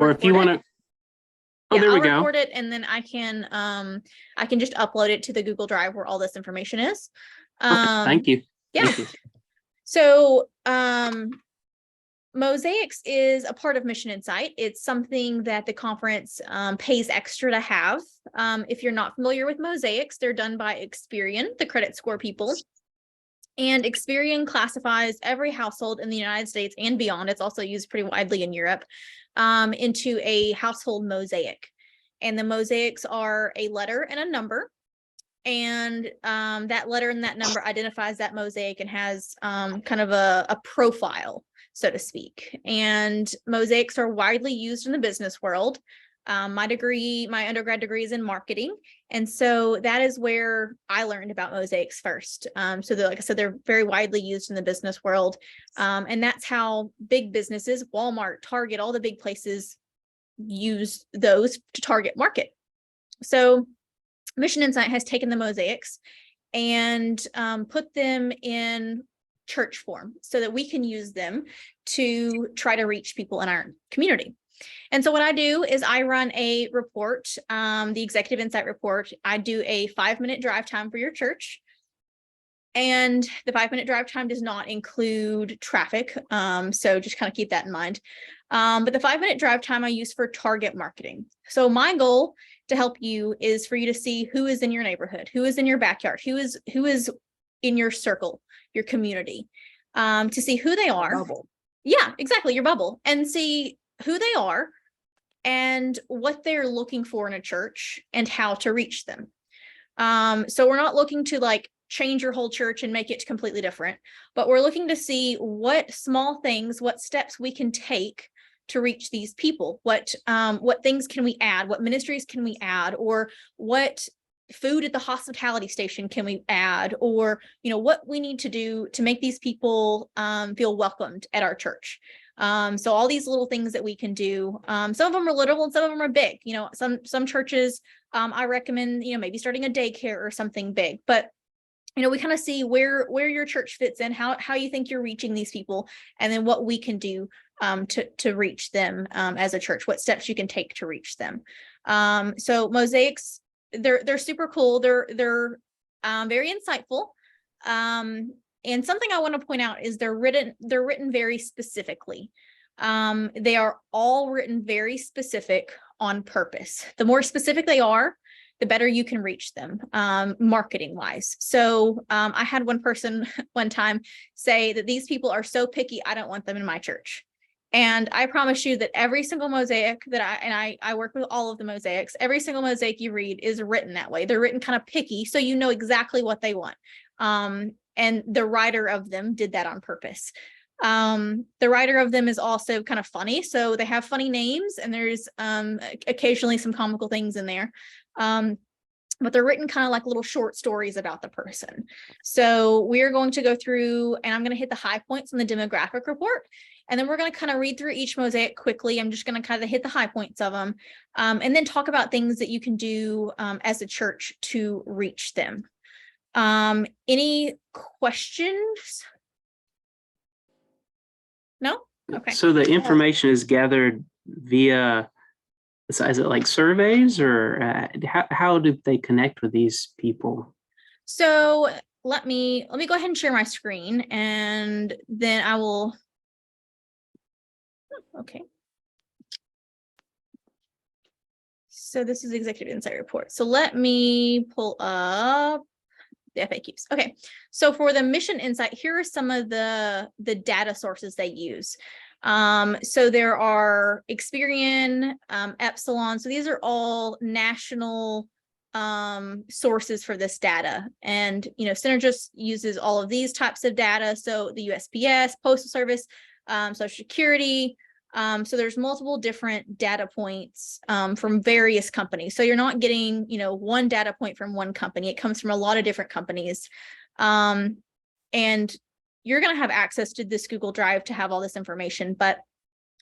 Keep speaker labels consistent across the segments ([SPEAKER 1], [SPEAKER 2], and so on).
[SPEAKER 1] Or if you want to, oh,
[SPEAKER 2] Yeah,
[SPEAKER 1] there we
[SPEAKER 2] I'll
[SPEAKER 1] go.
[SPEAKER 2] record it, and then I can just upload it to the Google Drive where all this information is.
[SPEAKER 1] Okay, thank you.
[SPEAKER 2] Yeah.
[SPEAKER 1] Thank you.
[SPEAKER 2] So Mosaics is a part of Mission Insight. It's something that the conference pays extra to have. If you're not familiar with Mosaics, they're done by Experian, the credit score people. And Experian classifies every household in the United States and beyond. It's also used pretty widely in Europe, into a household mosaic. And the mosaics are a letter and a number. And that letter and that number identifies that mosaic and has kind of a profile, so to speak. And mosaics are widely used in the business world. My undergrad degree is in marketing. And so that is where I learned about mosaics first. So like I said, they're very widely used in the business world. And that's how big businesses, Walmart, Target, all the big places use those to target market. So Mission Insight has taken the mosaics and put them in church form so that we can use them to try to reach people in our community. And so what I do is I run a report, the Executive Insight report. I do a 5-minute drive time for your church. And the 5-minute drive time does not include traffic. So just kind of keep that in mind. But the 5-minute drive time I use for target marketing. So my goal to help you is for you to see who is in your neighborhood, who is in your backyard, who is in your circle, your community, to see who they are.
[SPEAKER 3] Bubble.
[SPEAKER 2] Yeah, exactly, your bubble, and see who they are and what they're looking for in a church and how to reach them. So we're not looking to like change your whole church and make it completely different, but we're looking to see what small things, what steps we can take to reach these people. What things can we add? What ministries can we add? Or what food at the hospitality station can we add? Or, what we need to do to make these people feel welcomed at our church. So all these little things that we can do, some of them are little and some of them are big. Some churches, I recommend, maybe starting a daycare or something big, but we kind of see where your church fits in, how you think you're reaching these people, and then what we can do to reach them as a church, what steps you can take to reach them. So mosaics, they're super cool. They're very insightful. And something I want to point out is they're written very specifically. They are all written very specific on purpose. The more specific they are, the better you can reach them, marketing wise. So I had one person one time say that these people are so picky, I don't want them in my church. And I promise you that every single mosaic that I work with all of the mosaics, every single mosaic you read is written that way. They're written kind of picky, so you know exactly what they want. And the writer of them did that on purpose. The writer of them is also kind of funny. So they have funny names, and there's occasionally some comical things in there. But they're written kind of like little short stories about the person. So we're going to go through, and I'm going to hit the high points on the demographic report. And then we're going to kind of read through each mosaic quickly. I'm just going to kind of hit the high points of them, and then talk about things that you can do as a church to reach them. Any questions? No? Okay.
[SPEAKER 1] So the information is gathered via, is it like surveys, or how do they connect with these people?
[SPEAKER 2] So let me go ahead and share my screen, and then I will. Okay. So this is the Executive Insight report. So let me pull up the FAQs. Okay. So for the Mission Insight, here are some of the data sources they use. So there are Experian, Epsilon. So these are all national sources for this data. And, Synergist uses all of these types of data. So the USPS, Postal Service, Social Security. So there's multiple different data points from various companies. So you're not getting, one data point from one company. It comes from a lot of different companies. And you're going to have access to this Google Drive to have all this information, but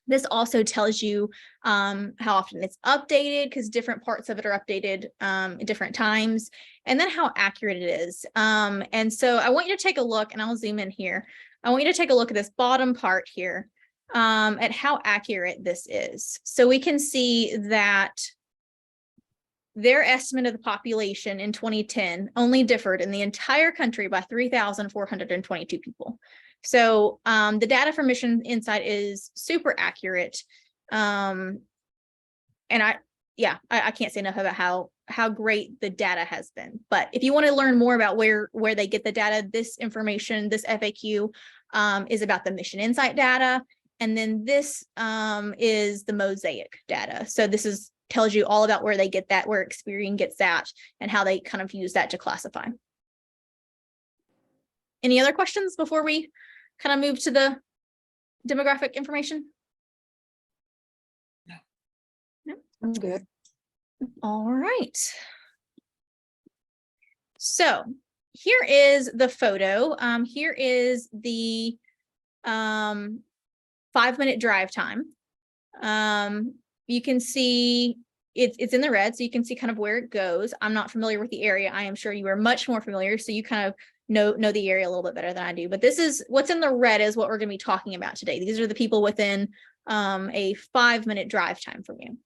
[SPEAKER 2] this also tells you how often it's updated, because different parts of it are updated at different times, and then how accurate it is. And so I want you to take a look, and I'll zoom in here. I want you to take a look at this bottom part here. at how accurate this is. So we can see that their estimate of the population in 2010 only differed in the entire country by 3,422 people. So the data from Mission Insight is super accurate. And I can't say enough about how great the data has been. But if you want to learn more about where they get the data, this information, this FAQ is about the Mission Insight data. And then this is the Mosaic data. So this tells you all about where they get that, where Experian gets that, and how they kind of use that to classify. Any other questions before we kind of move to the demographic information? No?
[SPEAKER 3] I'm good.
[SPEAKER 2] All right. So here is the photo. Here is the 5-minute drive time. You can see it's in the red, so you can see kind of where it goes. I'm not familiar with the area. I am sure you are much more familiar, so you kind of know the area a little bit better than I do. But this is what's in the red is what we're going to be talking about today. These are the people within a 5-minute drive time from you.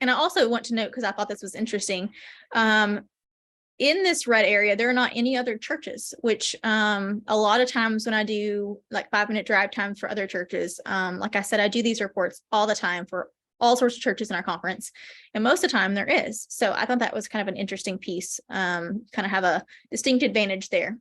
[SPEAKER 2] And I also want to note, because I thought this was interesting, in this red area, there are not any other churches, which a lot of times when I do like 5-minute drive times for other churches, like I said, I do these reports all the time for all sorts of churches in our conference. And most of the time there is. So I thought that was kind of an interesting piece, kind of have a distinct advantage there.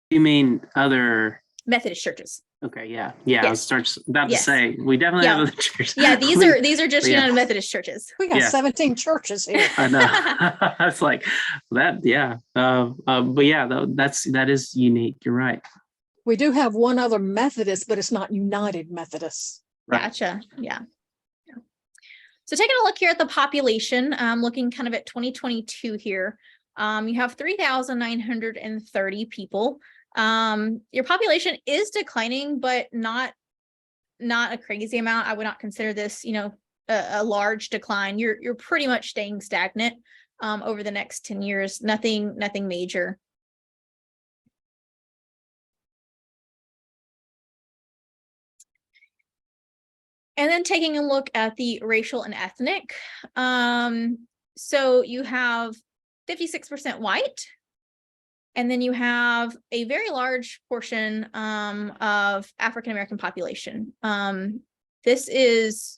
[SPEAKER 1] You mean other
[SPEAKER 2] Methodist churches.
[SPEAKER 1] Okay, yeah.
[SPEAKER 2] Yes.
[SPEAKER 1] I was about
[SPEAKER 2] Yes.
[SPEAKER 1] to say we definitely have other churches.
[SPEAKER 2] Yeah, these are just
[SPEAKER 1] yeah.
[SPEAKER 2] United Methodist churches.
[SPEAKER 3] We got
[SPEAKER 1] Yeah.
[SPEAKER 3] 17 churches here.
[SPEAKER 1] I know. I was like that. Yeah. But yeah, that is unique. You're right.
[SPEAKER 3] We do have one other Methodist, but it's not United Methodist.
[SPEAKER 1] Right.
[SPEAKER 2] Gotcha. Yeah. So taking a look here at the population, looking kind of at 2022 here, you have 3,930 people. Your population is declining, but not a crazy amount. I would not consider this, a large decline. You're pretty much staying stagnant over the next 10 years. Nothing major. And then taking a look at the racial and ethnic. So you have 56% white. And then you have a very large portion of African-American population. This is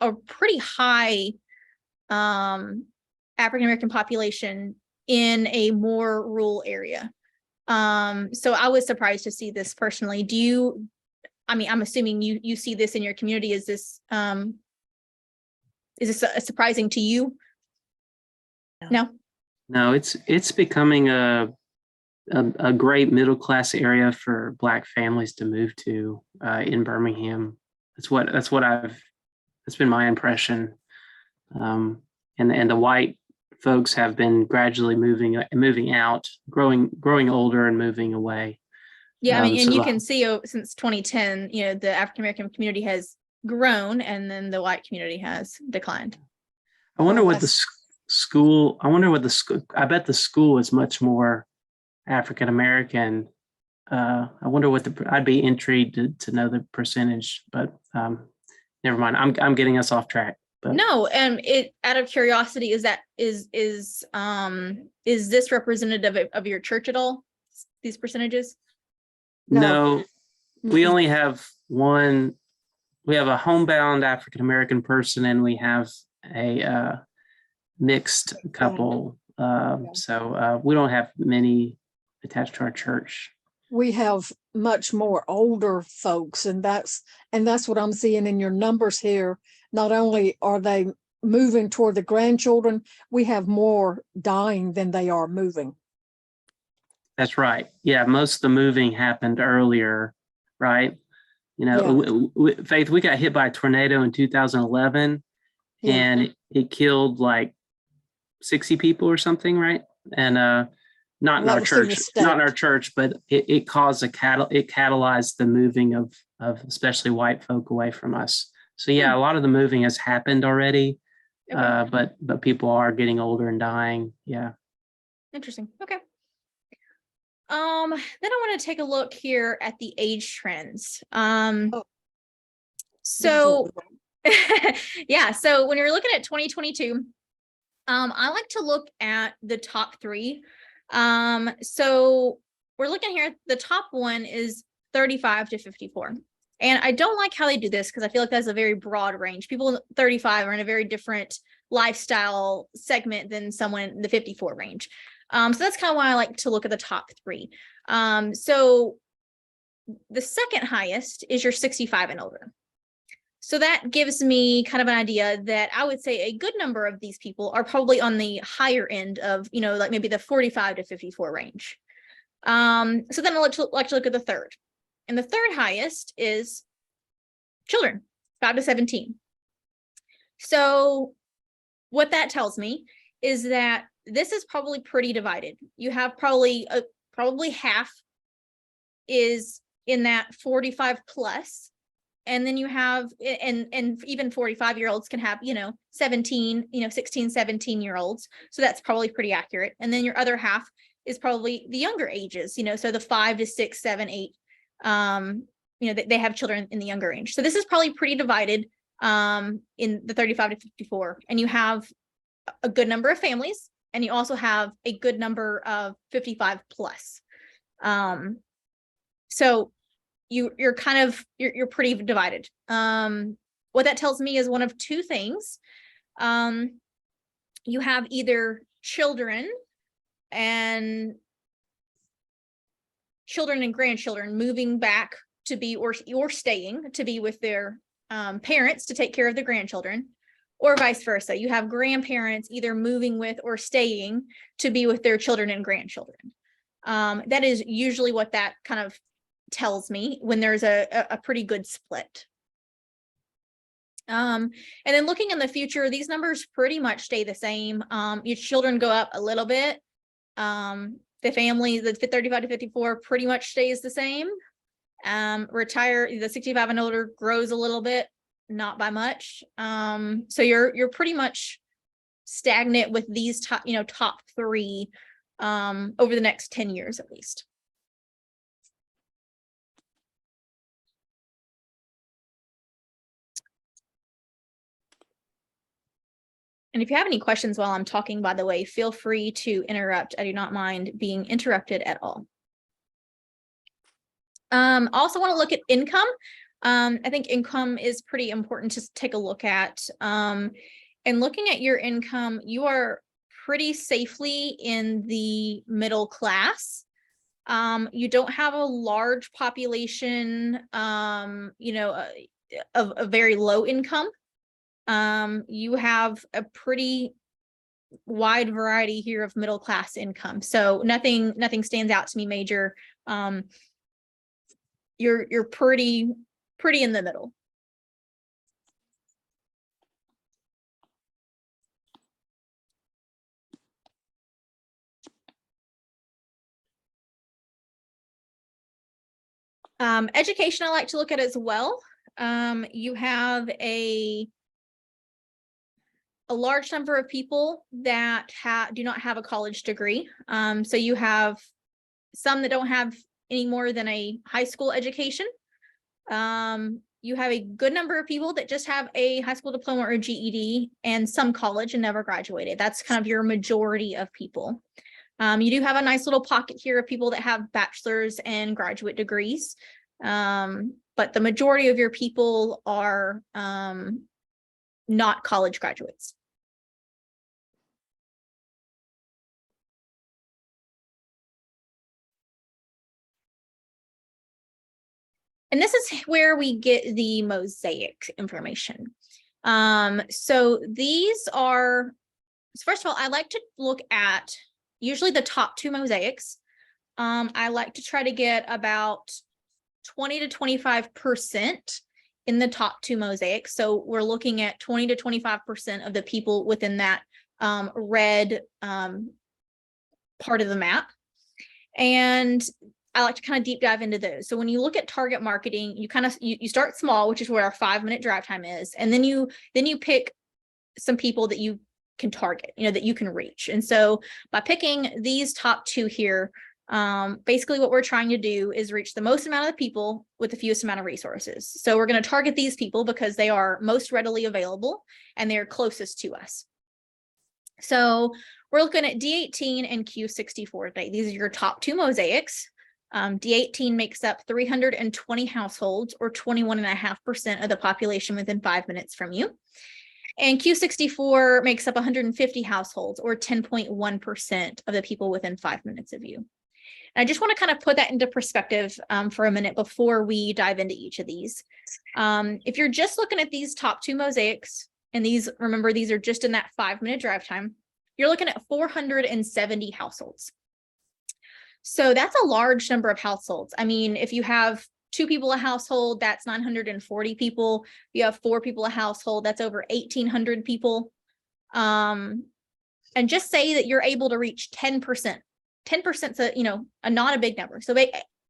[SPEAKER 2] a pretty high African-American population in a more rural area. So I was surprised to see this personally. I'm assuming you see this in your community. Is this surprising to you? No? No,
[SPEAKER 1] it's becoming a great middle class area for Black families to move to in Birmingham. That's been my impression. And the white folks have been gradually moving out, growing older and moving away.
[SPEAKER 2] Yeah, and you can see since 2010, the African American community has grown, and then the white community has declined.
[SPEAKER 1] I wonder what the school. I bet the school is much more African American. I wonder I'd be intrigued to know the percentage, but never mind. I'm getting us off track. But.
[SPEAKER 2] No, and out of curiosity, is this representative of your church at all? These percentages?
[SPEAKER 1] No, we only have one. We have a homebound African American person, and we have a mixed couple. So we don't have many attached to our church.
[SPEAKER 3] We have much more older folks, and that's what I'm seeing in your numbers here. Not only are they moving toward the grandchildren, we have more dying than they are moving.
[SPEAKER 1] That's right. Yeah, most of the moving happened earlier, right? Faith, we got hit by a tornado in 2011, and it killed like 60 people or something, right? And not in our church, but it caused it catalyzed the moving of especially white folk away from us. So yeah, a lot of the moving has happened already, but people are getting older and dying. Yeah.
[SPEAKER 2] Interesting. Okay. Then I want to take a look here at the age trends. So yeah, so when you're looking at 2022, I like to look at the top three. So we're looking here, the top one is 35 to 54. And I don't like how they do this because I feel like that's a very broad range. People 35 are in a very different lifestyle segment than someone in the 54 range. So that's kind of why I like to look at the top three. So the second highest is your 65 and older. So that gives me kind of an idea that I would say a good number of these people are probably on the higher end of, like maybe the 45 to 54 range. So then I like to look at the third. And the third highest is children, 5 to 17. So what that tells me is that this is probably pretty divided. You have probably half is in that 45 plus. And then you have, and even 45-year-olds can have, 17, 16, 17-year-olds. So that's probably pretty accurate. And then your other half is probably the younger ages, so the 5 to 6, 7, 8, they have children in the younger age. So this is probably pretty divided in the 35 to 54. And you have a good number of families, and you also have a good number of 55 plus. So you're pretty divided. What that tells me is one of two things. You have either children and grandchildren moving back to be, or staying to be with their parents to take care of the grandchildren, or vice versa. You have grandparents either moving with or staying to be with their children and grandchildren. That is usually what that kind of tells me when there's a pretty good split. And then looking in the future, these numbers pretty much stay the same. Your children go up a little bit. The family, the 35 to 54 pretty much stays the same. The 65 and older grows a little bit, not by much. So you're pretty much stagnant with these top three over the next 10 years at least. And if you have any questions while I'm talking, by the way, feel free to interrupt. I do not mind being interrupted at all. Also want to look at income. I think income is pretty important to take a look at. And looking at your income, you are pretty safely in the middle class. You don't have a large population, of a very low income. You have a pretty wide variety here of middle class income. So nothing stands out to me major. You're pretty in the middle. Education I like to look at as well. You have a large number of people that do not have a college degree. So you have some that don't have any more than a high school education. You have a good number of people that just have a high school diploma or GED and some college and never graduated. That's kind of your majority of people. You do have a nice little pocket here of people that have bachelor's and graduate degrees. But the majority of your people are not college graduates. And this is where we get the Mosaic information. So these are, first of all, I like to look at usually the top two Mosaics. I like to try to get about 20 to 25% in the top two Mosaics. So we're looking at 20 to 25% of the people within that red part of the map. And I like to kind of deep dive into those. So when you look at target marketing, you start small, which is where our 5-minute drive time is. And then you pick some people that you can target, that you can reach. And so by picking these top two here, Basically what we're trying to do is reach the most amount of people with the fewest amount of resources. So we're going to target these people because they are most readily available and they're closest to us. So we're looking at D18 and Q64 today. These are your top two mosaics. D18 makes up 320 households, or 21.5% of the population within 5 minutes from you. And Q64 makes up 150 households, or 10.1% of the people within 5 minutes of you. And I just want to kind of put that into perspective for a minute before we dive into each of these. If you're just looking at these top two mosaics, and these, remember, these are just in that 5-minute drive time, you're looking at 470 households. So that's a large number of households. I mean, if you have 2 people a household, that's 940 people. If you have 4 people a household, that's over 1,800 people. And just say that you're able to reach 10%. 10% is not a big number. So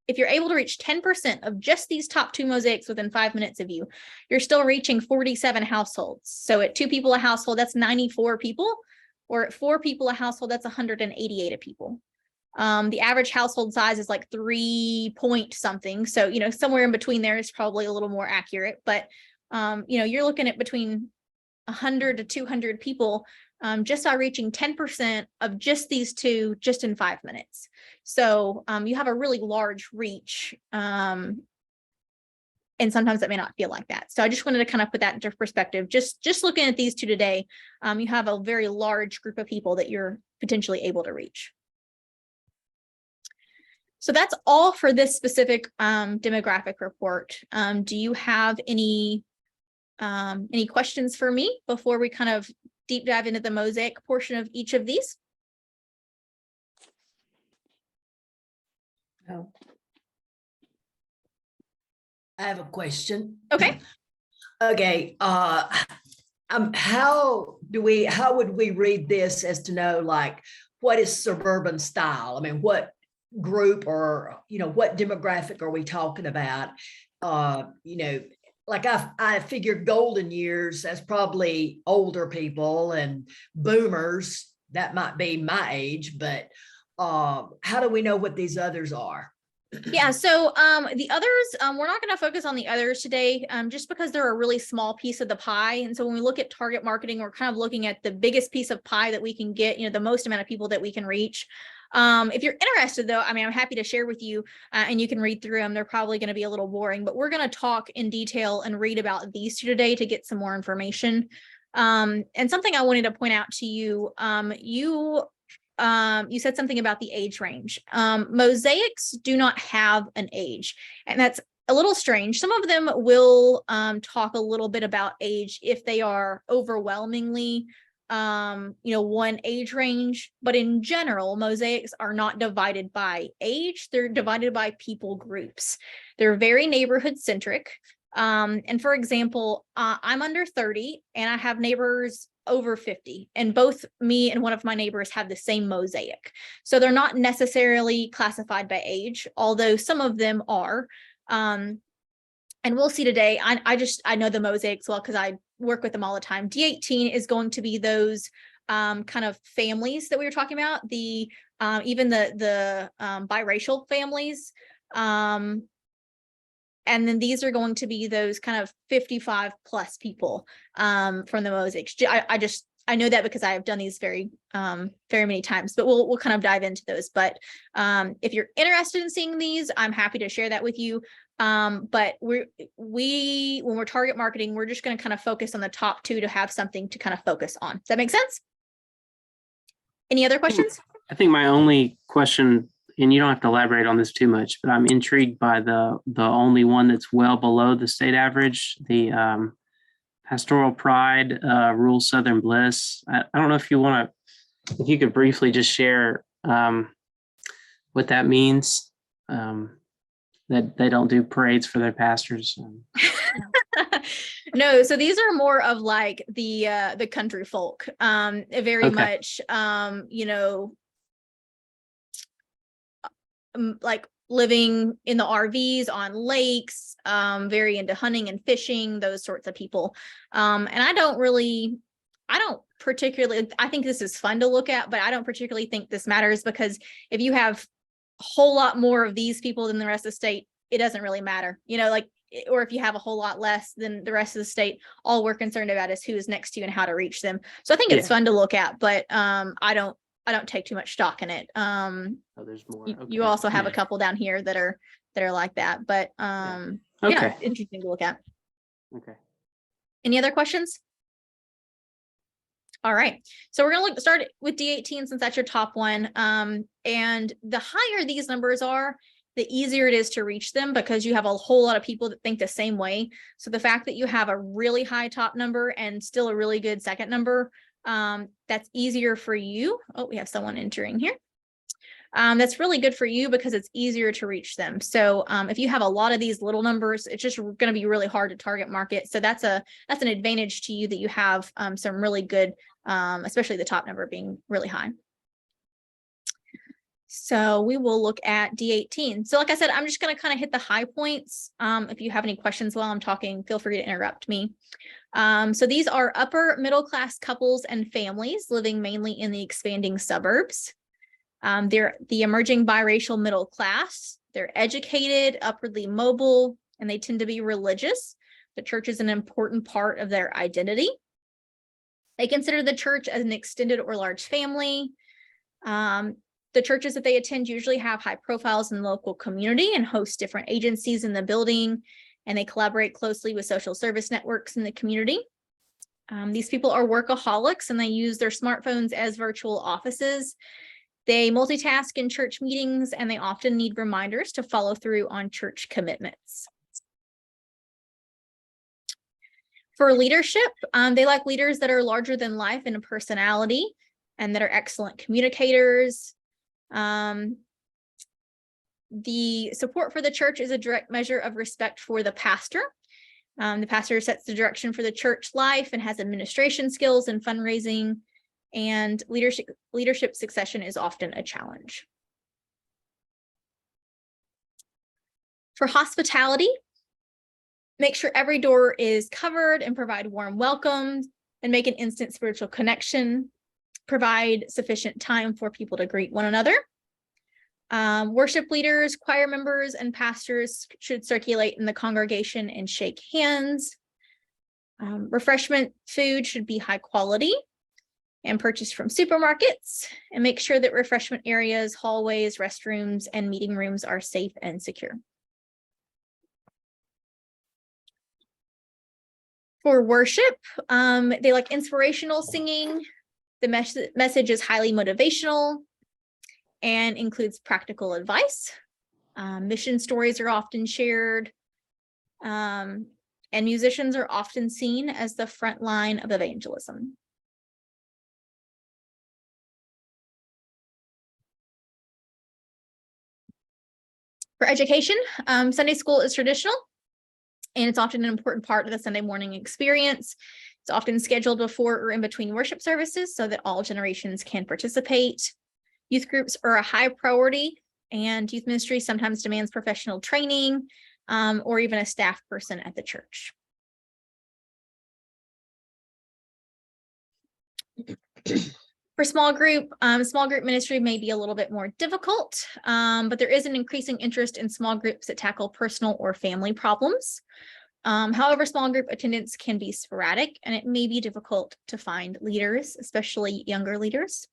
[SPEAKER 2] if you're able to reach 10% of just these top 2 mosaics within 5 minutes of you, you're still reaching 47 households. So at 2 people a household, that's 94 people, or at 4 people a household, that's 188 people. The average household size is like 3 point something. So, somewhere in between there is probably a little more accurate, but, you're looking at between 100 to 200 people just by reaching 10% of just these 2 just in 5 minutes. So you have a really large reach. And sometimes it may not feel like that. So I just wanted to kind of put that into perspective. Just looking at these 2 today, you have a very large group of people that you're potentially able to reach. So that's all for this specific demographic report. Do you have any questions for me before we kind of deep dive into the Mosaic portion of each of these?
[SPEAKER 4] No. I have a question.
[SPEAKER 2] Okay.
[SPEAKER 4] Okay. How would we read this as to know, like, what is suburban style? I mean, what group or, what demographic are we talking about? Like I figure golden years as probably older people, and boomers, that might be my age, but how do we know what these others are?
[SPEAKER 2] Yeah, so the others, we're not going to focus on the others today, just because they're a really small piece of the pie. And so when we look at target marketing, we're kind of looking at the biggest piece of pie that we can get, the most amount of people that we can reach. If you're interested, though, I mean, I'm happy to share with you and you can read through them. They're probably going to be a little boring, but we're going to talk in detail and read about these 2 today to get some more information. And something I wanted to point out to you, you said something about the age range. Mosaics do not have an age, and that's a little strange. Some of them will talk a little bit about age if they are overwhelmingly one age range, but in general, mosaics are not divided by age. They're divided by people groups. They're very neighborhood centric. And for example, I'm under 30 and I have neighbors over 50, and both me and one of my neighbors have the same mosaic. So they're not necessarily classified by age, although some of them are. And we'll see today. I know the mosaics well because I work with them all the time. D18 is going to be those kind of families that we were talking about, the even the biracial families. And then these are going to be those kind of 55 plus people from the mosaics. I know that because I have done these very many times, but we'll kind of dive into those. But if you're interested in seeing these, I'm happy to share that with you. But when we're target marketing, we're just going to kind of focus on the top 2 to have something to kind of focus on. Does that make sense? Any other questions?
[SPEAKER 1] I think my only question, and you don't have to elaborate on this too much, but I'm intrigued by the only one that's well below the state average, the Pastoral Pride, Rural Southern Bliss. I don't know if if you could briefly just share what that means, that they don't do parades for their pastors.
[SPEAKER 2] No, so these are more of like the country folk, very much, like living in the RVs on lakes, very into hunting and fishing, those sorts of people. And I don't particularly, I think this is fun to look at, but I don't particularly think this matters, because if you have whole lot more of these people than the rest of the state, it doesn't really matter, like, or if you have a whole lot less than the rest of the state, all we're concerned about is who is next to you and how to reach them. So I think it's fun to look at, but I don't take too much stock in it.
[SPEAKER 1] There's more.
[SPEAKER 2] You also have a couple down here that are like that, but yeah, interesting to look at.
[SPEAKER 1] Okay.
[SPEAKER 2] Any other questions? All right, so we're gonna start with D18 since that's your top one. And the higher these numbers are, the easier it is to reach them because you have a whole lot of people that think the same way. So the fact that you have a really high top number and still a really good second number, that's easier for you. Oh, we have someone entering here. That's really good for you because it's easier to reach them. So if you have a lot of these little numbers, it's just going to be really hard to target market. So that's an advantage to you that you have some really good, especially the top number being really high. So we will look at D18. So like I said, I'm just going to kind of hit the high points. If you have any questions while I'm talking, feel free to interrupt me. So these are upper middle class couples and families living mainly in the expanding suburbs. They're the emerging biracial middle class. They're educated, upwardly mobile, and they tend to be religious. The church is an important part of their identity. They consider the church as an extended or large family. The churches that they attend usually have high profiles in the local community and host different agencies in the building, and they collaborate closely with social service networks in the community. These people are workaholics and they use their smartphones as virtual offices. They multitask in church meetings and they often need reminders to follow through on church commitments. For leadership, they like leaders that are larger than life in personality and that are excellent communicators. The support for the church is a direct measure of respect for the pastor. The pastor sets the direction for the church life and has administration skills and fundraising, and leadership succession is often a challenge. For hospitality, make sure every door is covered and provide warm welcomes and make an instant spiritual connection. Provide sufficient time for people to greet one another. Worship leaders, choir members, and pastors should circulate in the congregation and shake hands. Refreshment food should be high quality and purchased from supermarkets, and make sure that refreshment areas, hallways, restrooms, and meeting rooms are safe and secure. For worship, they like inspirational singing. The message is highly motivational and includes practical advice. Mission stories are often shared, and musicians are often seen as the front line of evangelism. For education, Sunday school is traditional, and it's often an important part of the Sunday morning experience. It's often scheduled before or in between worship services so that all generations can participate. Youth groups are a high priority, and youth ministry sometimes demands professional training or even a staff person at the church. For small group ministry may be a little bit more difficult, but there is an increasing interest in small groups that tackle personal or family problems. However, small group attendance can be sporadic and it may be difficult to find leaders, especially younger leaders.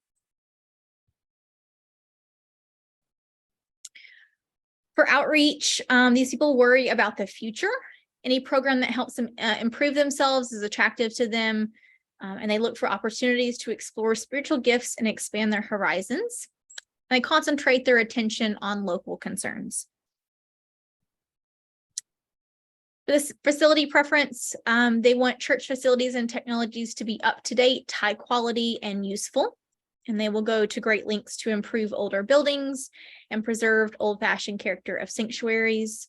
[SPEAKER 2] For outreach, these people worry about the future. Any program that helps them improve themselves is attractive to them, and they look for opportunities to explore spiritual gifts and expand their horizons. And they concentrate their attention on local concerns. For this facility preference, they want church facilities and technologies to be up to date, high quality, and useful. And they will go to great lengths to improve older buildings and preserve old-fashioned character of sanctuaries.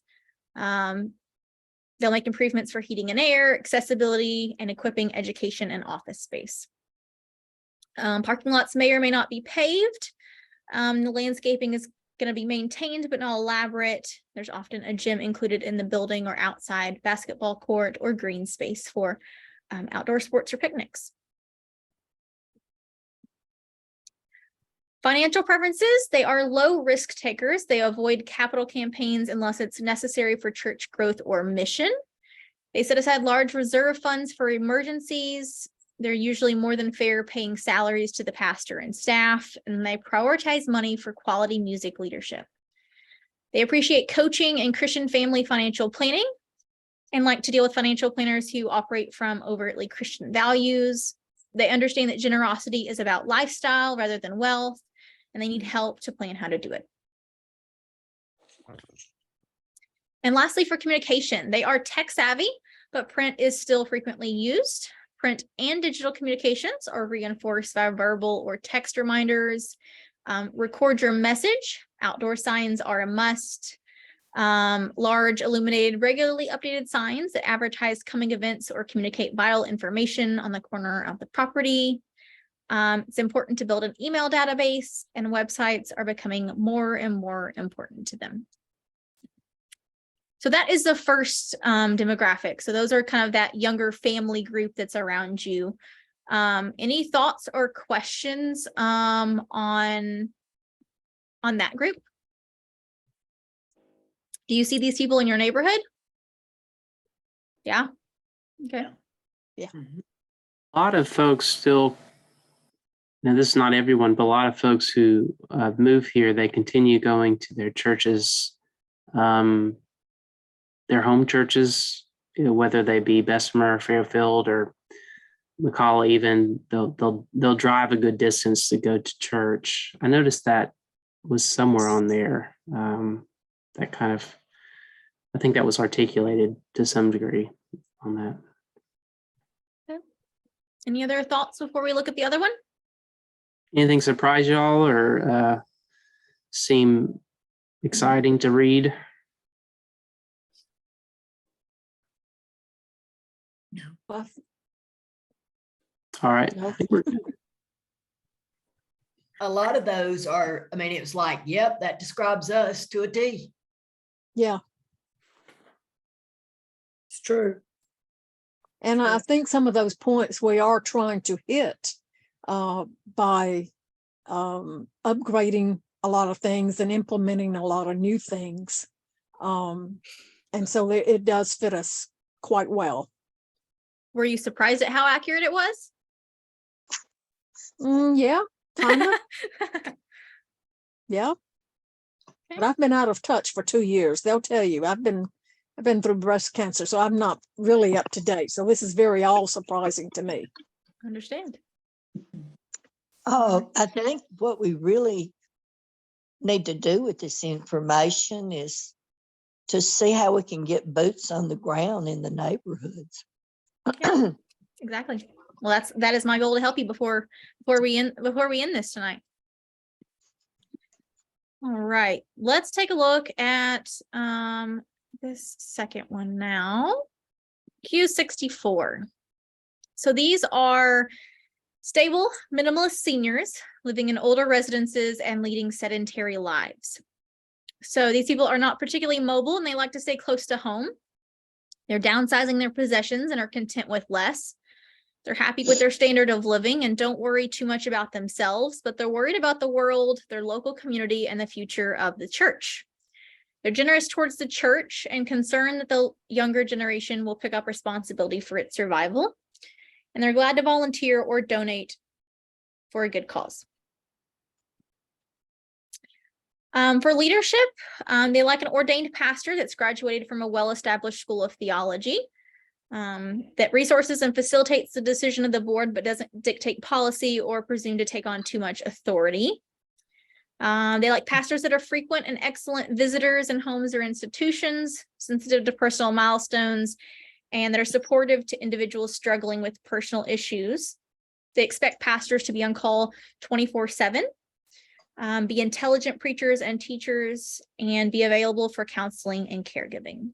[SPEAKER 2] They'll make improvements for heating and air, accessibility, and equipping education and office space. Parking lots may or may not be paved. The landscaping is going to be maintained but not elaborate. There's often a gym included in the building or outside basketball court or green space for outdoor sports or picnics. Financial preferences, they are low risk takers. They avoid capital campaigns unless it's necessary for church growth or mission. They set aside large reserve funds for emergencies. They're usually more than fair paying salaries to the pastor and staff, and they prioritize money for quality music leadership. They appreciate coaching and Christian family financial planning and like to deal with financial planners who operate from overtly Christian values. They understand that generosity is about lifestyle rather than wealth, and they need help to plan how to do it. And lastly, for communication, they are tech savvy, but print is still frequently used. Print and digital communications are reinforced by verbal or text reminders. Record your message. Outdoor signs are a must. Large, illuminated, regularly updated signs that advertise coming events or communicate vital information on the corner of the property. It's important to build an email database, and websites are becoming more and more important to them. So that is the first demographic. So those are kind of that younger family group that's around you. Any thoughts or questions on that group? Do you see these people in your neighborhood? Yeah. Okay.
[SPEAKER 3] Yeah.
[SPEAKER 1] A lot of folks still, now this is not everyone, but a lot of folks who move here, they continue going to their churches, their home churches, whether they be Bessemer, Fairfield, or McCalla. Even they'll drive a good distance to go to church. I noticed that was somewhere on there. That kind of, I think that was articulated to some degree on that.
[SPEAKER 2] Okay. Any other thoughts before we look at the other one?
[SPEAKER 1] Anything surprise y'all or seem exciting to read?
[SPEAKER 3] Well,
[SPEAKER 1] All right.
[SPEAKER 3] no.
[SPEAKER 1] I think we're good.
[SPEAKER 4] A lot of those are, I mean, it was like, yep, that describes us to a T.
[SPEAKER 3] Yeah.
[SPEAKER 4] It's true.
[SPEAKER 3] And I think some of those points we are trying to hit by upgrading a lot of things and implementing a lot of new things. And so it does fit us quite well.
[SPEAKER 2] Were you surprised at how accurate it was?
[SPEAKER 3] Yeah, kind of. Yeah.
[SPEAKER 2] Okay.
[SPEAKER 3] But I've been out of touch for 2 years. They'll tell you I've been through breast cancer, so I'm not really up to date. So this is very all surprising to me.
[SPEAKER 2] Understand.
[SPEAKER 5] I think what we really need to do with this information is to see how we can get boots on the ground in the neighborhoods.
[SPEAKER 2] Yeah, exactly. Well, that is my goal to help you before we end this tonight. All right, let's take a look at this second one now. Q64. So these are stable, minimalist seniors living in older residences and leading sedentary lives. So these people are not particularly mobile and they like to stay close to home. They're downsizing their possessions and are content with less. They're happy with their standard of living and don't worry too much about themselves, but they're worried about the world, their local community, and the future of the church. They're generous towards the church and concerned that the younger generation will pick up responsibility for its survival. And they're glad to volunteer or donate for a good cause. For leadership, they like an ordained pastor that's graduated from a well-established school of theology, that resources and facilitates the decision of the board, but doesn't dictate policy or presume to take on too much authority. They like pastors that are frequent and excellent visitors in homes or institutions, sensitive to personal milestones, and that are supportive to individuals struggling with personal issues. They expect pastors to be on call 24/7, be intelligent preachers and teachers, and be available for counseling and caregiving.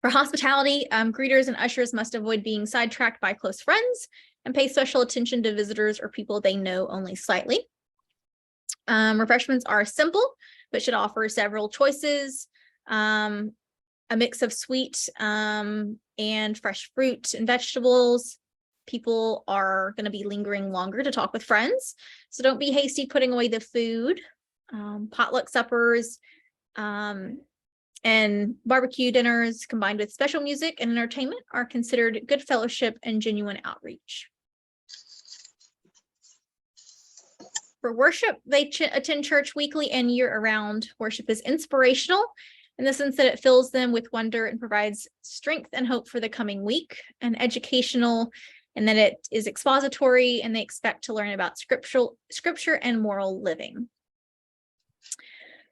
[SPEAKER 2] For hospitality, greeters and ushers must avoid being sidetracked by close friends and pay special attention to visitors or people they know only slightly. Refreshments are simple, but should offer several choices, a mix of sweet and fresh fruit and vegetables, people are going to be lingering longer to talk with friends. So don't be hasty putting away the food. Potluck suppers and barbecue dinners combined with special music and entertainment are considered good fellowship and genuine outreach. For worship, they attend church weekly and year-round. Worship is inspirational in the sense that it fills them with wonder and provides strength and hope for the coming week, and educational in that it is expository and they expect to learn about scripture and moral living.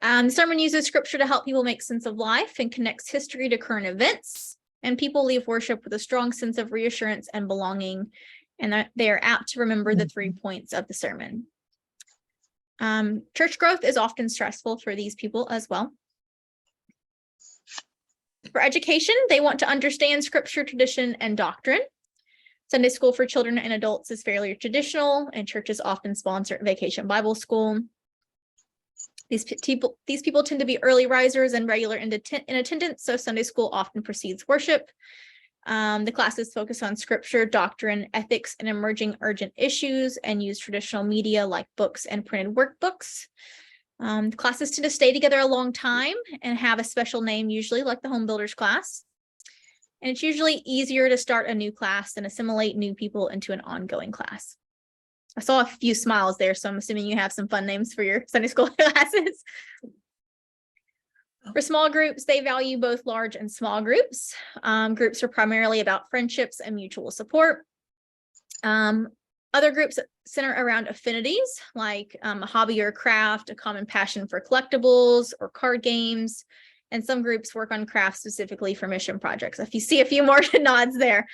[SPEAKER 2] The sermon uses scripture to help people make sense of life and connects history to current events, and people leave worship with a strong sense of reassurance and belonging, and that they are apt to remember the 3 points of the sermon. Church growth is often stressful for these people as well. For education, they want to understand scripture, tradition, and doctrine. Sunday school for children and adults is fairly traditional, and churches often sponsor Vacation Bible School. These people tend to be early risers and regular in attendance, so Sunday school often precedes worship. The classes focus on scripture, doctrine, ethics, and emerging urgent issues, and use traditional media like books and printed workbooks. The classes tend to stay together a long time and have a special name, usually like the home builders class. And it's usually easier to start a new class than assimilate new people into an ongoing class. I saw a few smiles there, so I'm assuming you have some fun names for your Sunday school classes. For small groups, they value both large and small groups. Groups are primarily about friendships and mutual support. Other groups center around affinities like a hobby or craft, a common passion for collectibles or card games. And some groups work on crafts specifically for mission projects. If you see a few more nods there.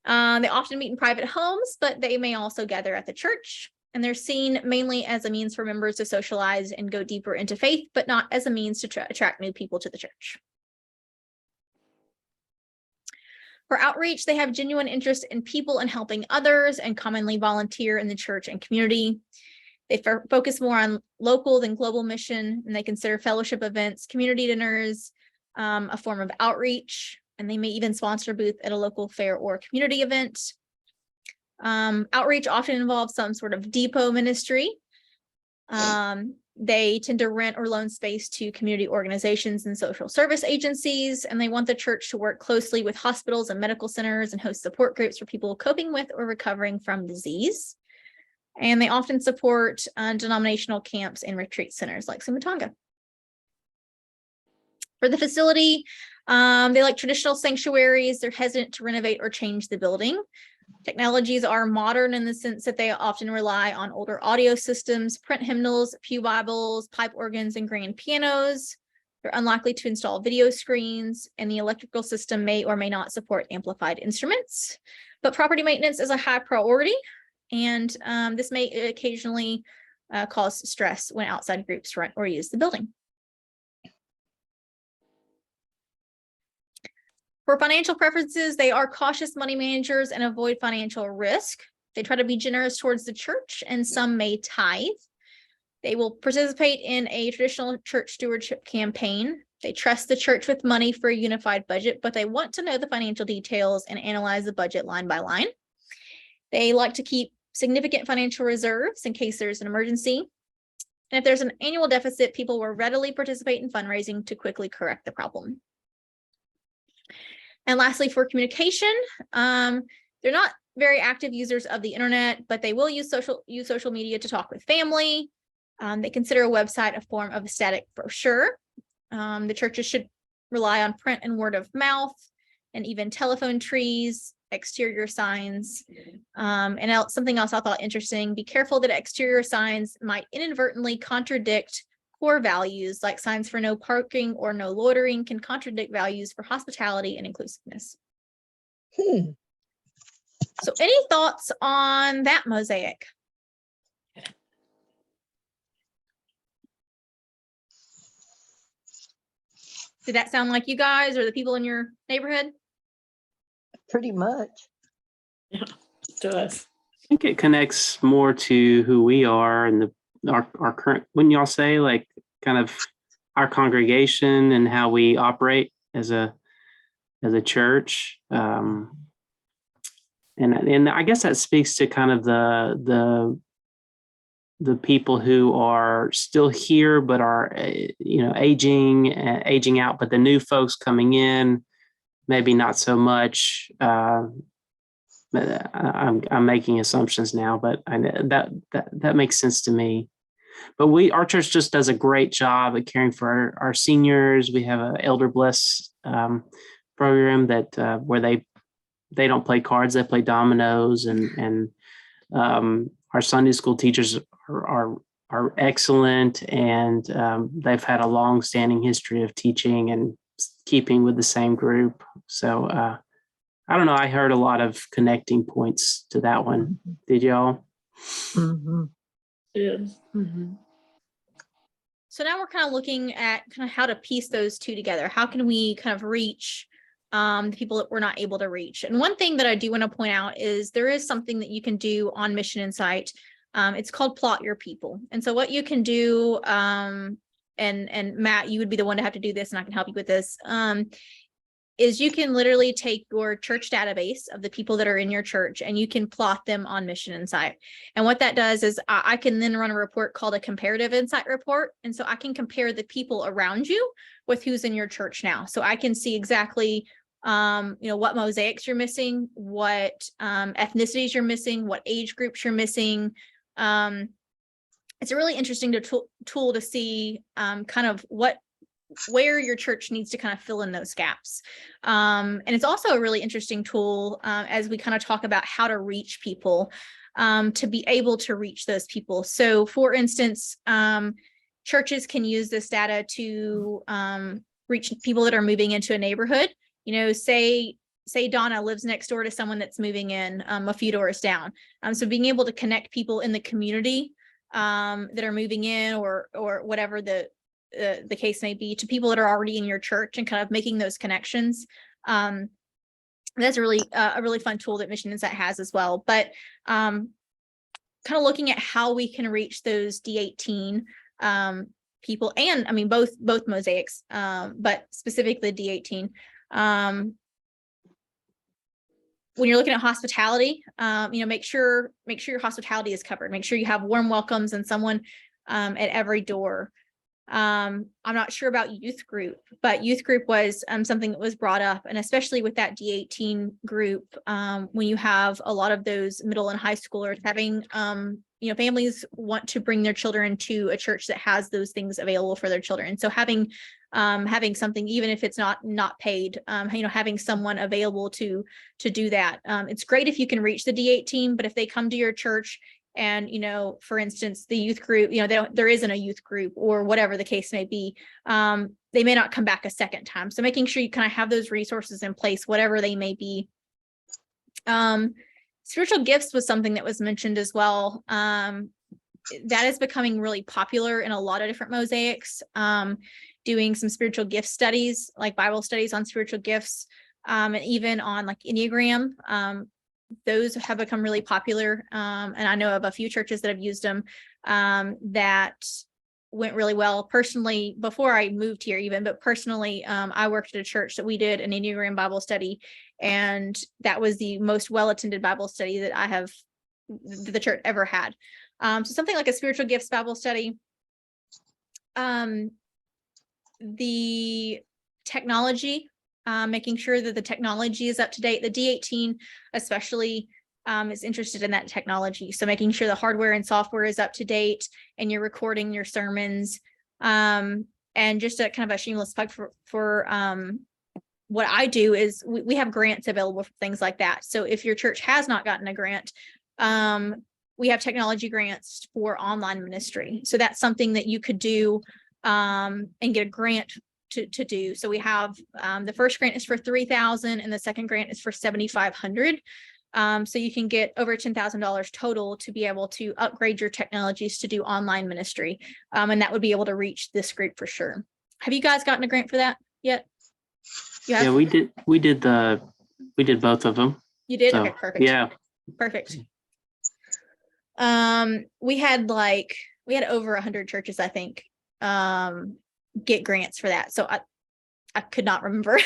[SPEAKER 2] They often meet in private homes, but they may also gather at the church. And they're seen mainly as a means for members to socialize and go deeper into faith, but not as a means to attract new people to the church. For outreach, they have genuine interest in people and helping others and commonly volunteer in the church and community. They focus more on local than global mission, and they consider fellowship events, community dinners, a form of outreach, and they may even sponsor a booth at a local fair or community event. Outreach often involves some sort of depot ministry. They tend to rent or loan space to community organizations and social service agencies, and they want the church to work closely with hospitals and medical centers and host support groups for people coping with or recovering from disease. And they often support denominational camps and retreat centers like Sumatanga. For the facility, they like traditional sanctuaries. They're hesitant to renovate or change the building. Technologies are modern in the sense that they often rely on older audio systems, print hymnals, pew Bibles, pipe organs, and grand pianos. They're unlikely to install video screens, and the electrical system may or may not support amplified instruments. But property maintenance is a high priority, and this may occasionally cause stress when outside groups rent or use the building. For financial preferences, they are cautious money managers and avoid financial risk. They try to be generous towards the church, and some may tithe. They will participate in a traditional church stewardship campaign. They trust the church with money for a unified budget, but they want to know the financial details and analyze the budget line by line. They like to keep significant financial reserves in case there's an emergency. And if there's an annual deficit, people will readily participate in fundraising to quickly correct the problem. And lastly, for communication, they're not very active users of the internet, but they will use social media to talk with family. They consider a website a form of a static brochure. The churches should rely on print and word of mouth, and even telephone trees, exterior signs. And something else I thought interesting, be careful that exterior signs might inadvertently contradict core values, like signs for no parking or no loitering can contradict values for hospitality and inclusiveness. So any thoughts on that mosaic? Did that sound like you guys or the people in your neighborhood?
[SPEAKER 5] Pretty much.
[SPEAKER 6] Yeah, it does.
[SPEAKER 1] I think it connects more to who we are and our current, wouldn't y'all say, like kind of our congregation and how we operate as a church. And I guess that speaks to kind of the people who are still here but are aging out, but the new folks coming in maybe not so much. I'm making assumptions now, but that makes sense to me. But our church just does a great job at caring for our seniors. We have an Elder Bless program that where they don't play cards, they play dominoes, and our Sunday school teachers are excellent, and they've had a long-standing history of teaching and keeping with the same group. So I don't know. I heard a lot of connecting points to that one. Did y'all?
[SPEAKER 5] Mhm.
[SPEAKER 6] Yeah.
[SPEAKER 2] So now we're kind of looking at kind of how to piece those two together. How can we kind of reach the people that we're not able to reach? And one thing that I do want to point out is there is something that you can do on Mission Insight. It's called Plot Your People. And so what you can do, and Matt, you would be the one to have to do this, and I can help you with this, is you can literally take your church database of the people that are in your church and you can plot them on Mission Insight. And what that does is I can then run a report called a comparative insight report. And so I can compare the people around you with who's in your church now. So I can see exactly, what mosaics you're missing, what ethnicities you're missing, what age groups you're missing. It's a really interesting tool to see kind of where your church needs to kind of fill in those gaps. And it's also a really interesting tool as we kind of talk about how to reach people, to be able to reach those people. So for instance, churches can use this data to reach people that are moving into a neighborhood. Say Donna lives next door to someone that's moving in a few doors down. So being able to connect people in the community that are moving in or whatever the case may be to people that are already in your church and kind of making those connections. That's a really fun tool that Mission Insight has as well. But kind of looking at how we can reach those D18 people, and I mean both mosaics, but specifically D18. When you're looking at hospitality, make sure your hospitality is covered. Make sure you have warm welcomes and someone at every door. I'm not sure about youth group, but youth group was something that was brought up, and especially with that D18 group, when you have a lot of those middle and high schoolers having, families want to bring their children to a church that has those things available for their children. So having something, even if it's not paid, having someone available to do that. It's great if you can reach the D18, but if they come to your church and, for instance, the youth group, there isn't a youth group or whatever the case may be, they may not come back a second time. So making sure you kind of have those resources in place, whatever they may be. Spiritual gifts was something that was mentioned as well. That is becoming really popular in a lot of different mosaics, doing some spiritual gift studies, like Bible studies on spiritual gifts, and even on like Enneagram. Those have become really popular. And I know of a few churches that have used them that went really well. Personally, before I moved here even, but personally, I worked at a church that we did an Enneagram Bible study, and that was the most well-attended Bible study that the church ever had. So something like a spiritual gifts Bible study. The technology, making sure that the technology is up to date. The D18 especially is interested in that technology. So making sure the hardware and software is up to date and you're recording your sermons. And just a kind of a shameless plug for what I do is we have grants available for things like that. So if your church has not gotten a grant, we have technology grants for online ministry. So that's something that you could do and get a grant to do. So we have the first grant is for $3,000 and the second grant is for $7,500. So you can get over $10,000 total to be able to upgrade your technologies to do online ministry. And that would be able to reach this group for sure. Have you guys gotten a grant for that yet?
[SPEAKER 1] Yeah, we did both of them.
[SPEAKER 2] You did?
[SPEAKER 1] So,
[SPEAKER 2] Okay, perfect.
[SPEAKER 1] yeah.
[SPEAKER 2] Perfect. We had over 100 churches, I think, get grants for that. So I could not remember.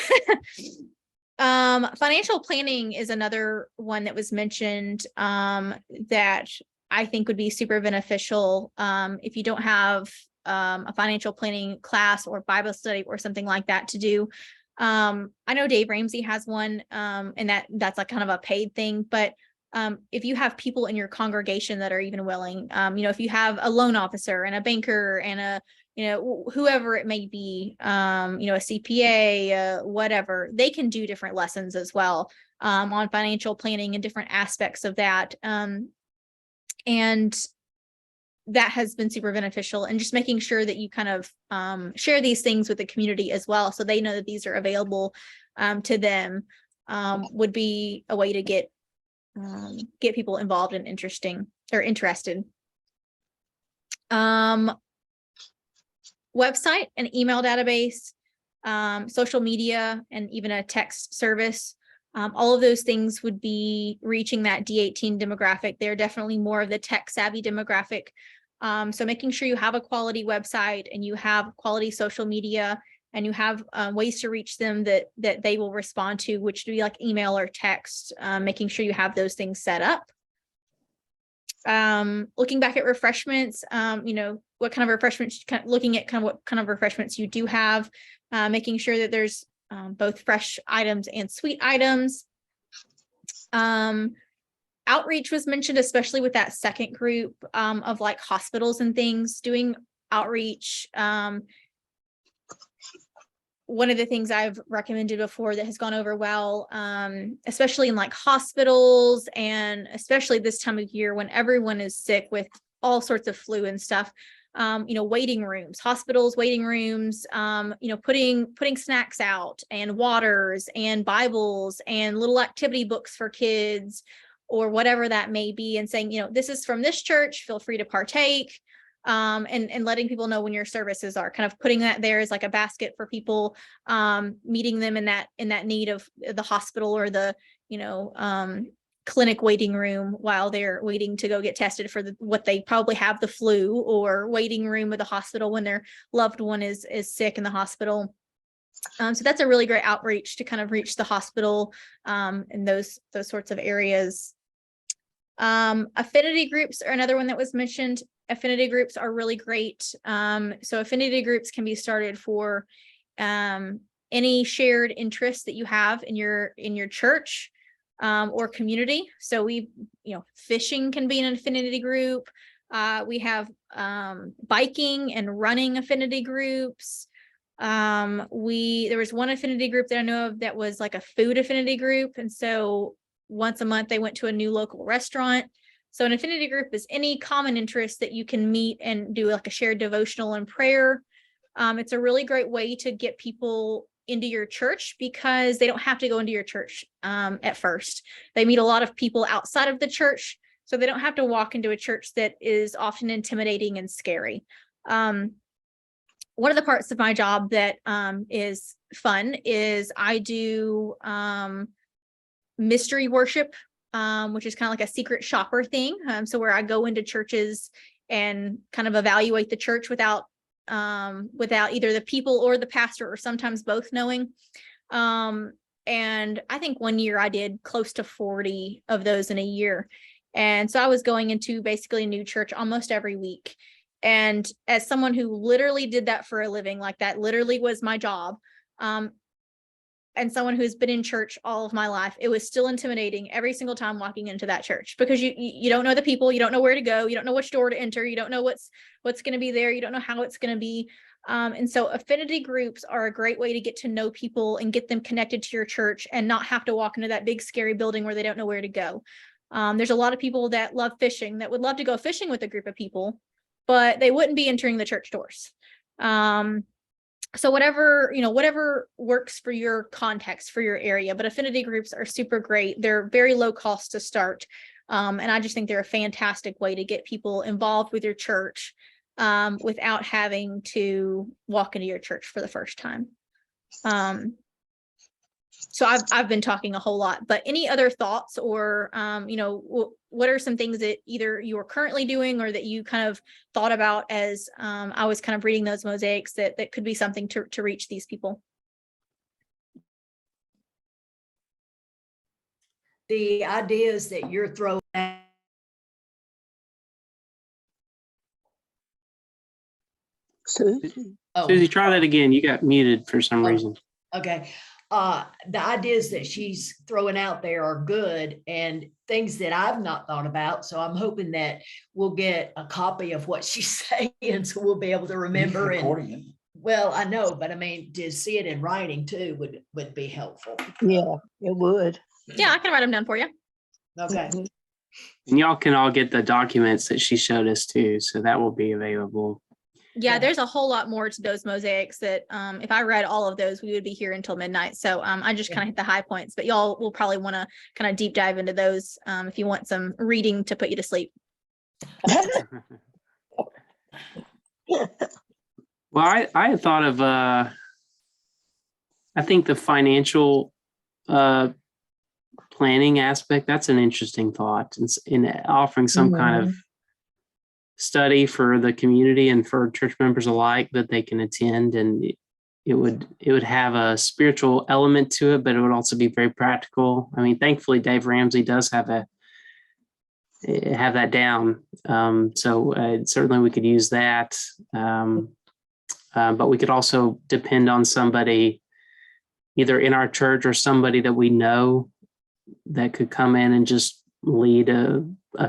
[SPEAKER 2] Financial planning is another one that was mentioned, that I think would be super beneficial. If you don't have, a financial planning class or Bible study or something like that to do. I know Dave Ramsey has one, and that's like kind of a paid thing, but if you have people in your congregation that are even willing, if you have a loan officer and a banker and a, whoever it may be, a CPA, whatever, they can do different lessons as well, on financial planning and different aspects of that. And that has been super beneficial, and just making sure that you kind of share these things with the community as well, so they know that these are available to them, would be a way to get people involved and interested. Website and email database, social media, and even a text service. All of those things would be reaching that D18 demographic. They're definitely more of the tech savvy demographic. So making sure you have a quality website and you have quality social media, and you have ways to reach them that they will respond to, which would be like email or text, making sure you have those things set up. Looking back at refreshments, what kind of refreshments, looking at kind of what kind of refreshments you do have, making sure that there's both fresh items and sweet items. Outreach was mentioned, especially with that second group of like hospitals and things, doing outreach. One of the things I've recommended before that has gone over well, especially in like hospitals, and especially this time of year when everyone is sick with all sorts of flu and stuff, waiting rooms, hospitals, waiting rooms, putting snacks out and waters and Bibles and little activity books for kids or whatever that may be, and saying, this is from this church, feel free to partake. And letting people know when your services are, kind of putting that there as like a basket for people, meeting them in that need of the hospital or the, clinic waiting room while they're waiting to go get tested for what they probably have, the flu, or waiting room at the hospital when their loved one is sick in the hospital. So that's a really great outreach to kind of reach the hospital, and those sorts of areas. Affinity groups are another one that was mentioned. Affinity groups are really great. So affinity groups can be started for any shared interests that you have in your church or community. So fishing can be an affinity group. We have biking and running affinity groups. There was one affinity group that I know of that was like a food affinity group, and so once a month they went to a new local restaurant. So an affinity group is any common interest that you can meet and do like a shared devotional and prayer. It's a really great way to get people into your church, because they don't have to go into your church at first. They meet a lot of people outside of the church, so they don't have to walk into a church that is often intimidating and scary. One of the parts of my job that is fun is I do mystery worship, which is kind of like a secret shopper thing. So where I go into churches and kind of evaluate the church without either the people or the pastor, or sometimes both, knowing. And I think one year I did close to 40 of those in a year. And so I was going into basically a new church almost every week. And as someone who literally did that for a living, like that literally was my job, and someone who's been in church all of my life, it was still intimidating every single time walking into that church, because you don't know the people, you don't know where to go, you don't know which door to enter, you don't know what's going to be there, you don't know how it's going to be. And so affinity groups are a great way to get to know people and get them connected to your church, and not have to walk into that big scary building where they don't know where to go. There's a lot of people that love fishing that would love to go fishing with a group of people, but they wouldn't be entering the church doors. So whatever works for your context, for your area, but affinity groups are super great. They're very low cost to start. And I just think they're a fantastic way to get people involved with your church without having to walk into your church for the first time. So I've been talking a whole lot, but any other thoughts, or what are some things that either you are currently doing or that you kind of thought about as I was kind of reading those mosaics that could be something to reach these people?
[SPEAKER 4] the ideas that you're throwing out.
[SPEAKER 5] Susie.
[SPEAKER 4] Oh,
[SPEAKER 1] Susie, try that again. You got muted for some
[SPEAKER 4] Oh.
[SPEAKER 1] reason.
[SPEAKER 4] okay. The ideas that she's throwing out there are good and things that I've not thought about. So I'm hoping that we'll get a copy of what she's saying, so we'll be able to remember. And well, I know, but I mean, to see it in writing too would be helpful.
[SPEAKER 5] Yeah, it would.
[SPEAKER 2] Yeah, I can write them down for you.
[SPEAKER 4] Okay.
[SPEAKER 5] Mhm.
[SPEAKER 1] And y'all can all get the documents that she showed us too. So that will be available.
[SPEAKER 2] Yeah,
[SPEAKER 4] Yeah.
[SPEAKER 2] there's a whole lot more to those mosaics that if I read all of those, we would be here until midnight. So I just
[SPEAKER 4] Yeah.
[SPEAKER 2] kind of hit the high points, but y'all will probably want to kind of deep dive into those if you want some reading to put you to sleep.
[SPEAKER 1] Well, I had thought of I think the financial planning aspect, that's an interesting thought in offering some kind of study for the community and for church members alike that they can attend, and it would have a spiritual element to it, but it would also be very practical. I mean, thankfully Dave Ramsey does have that down. So certainly we could use that. But we could also depend on somebody either in our church or somebody that we know that could come in and just lead a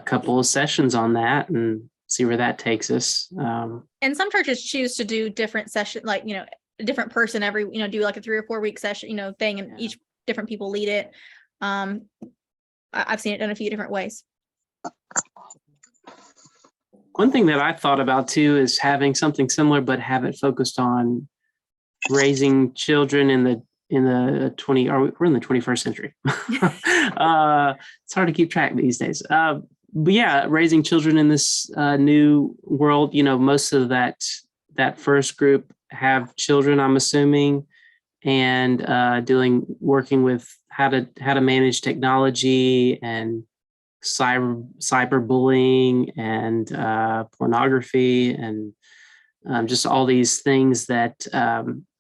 [SPEAKER 1] couple of sessions on that and see where that takes us.
[SPEAKER 2] And some churches choose to do different session, like, a different person every, do like a 3 or 4 week session, thing, and each different people lead it. I've seen it done a few different ways.
[SPEAKER 1] One thing that I thought about too is having something similar, but have it focused on raising children in the 20, or we're in the 21st century. It's hard to keep track these days. But yeah, raising children in this new world, most of that first group have children, I'm assuming, and working with how to manage technology and cyberbullying and pornography and just all these things that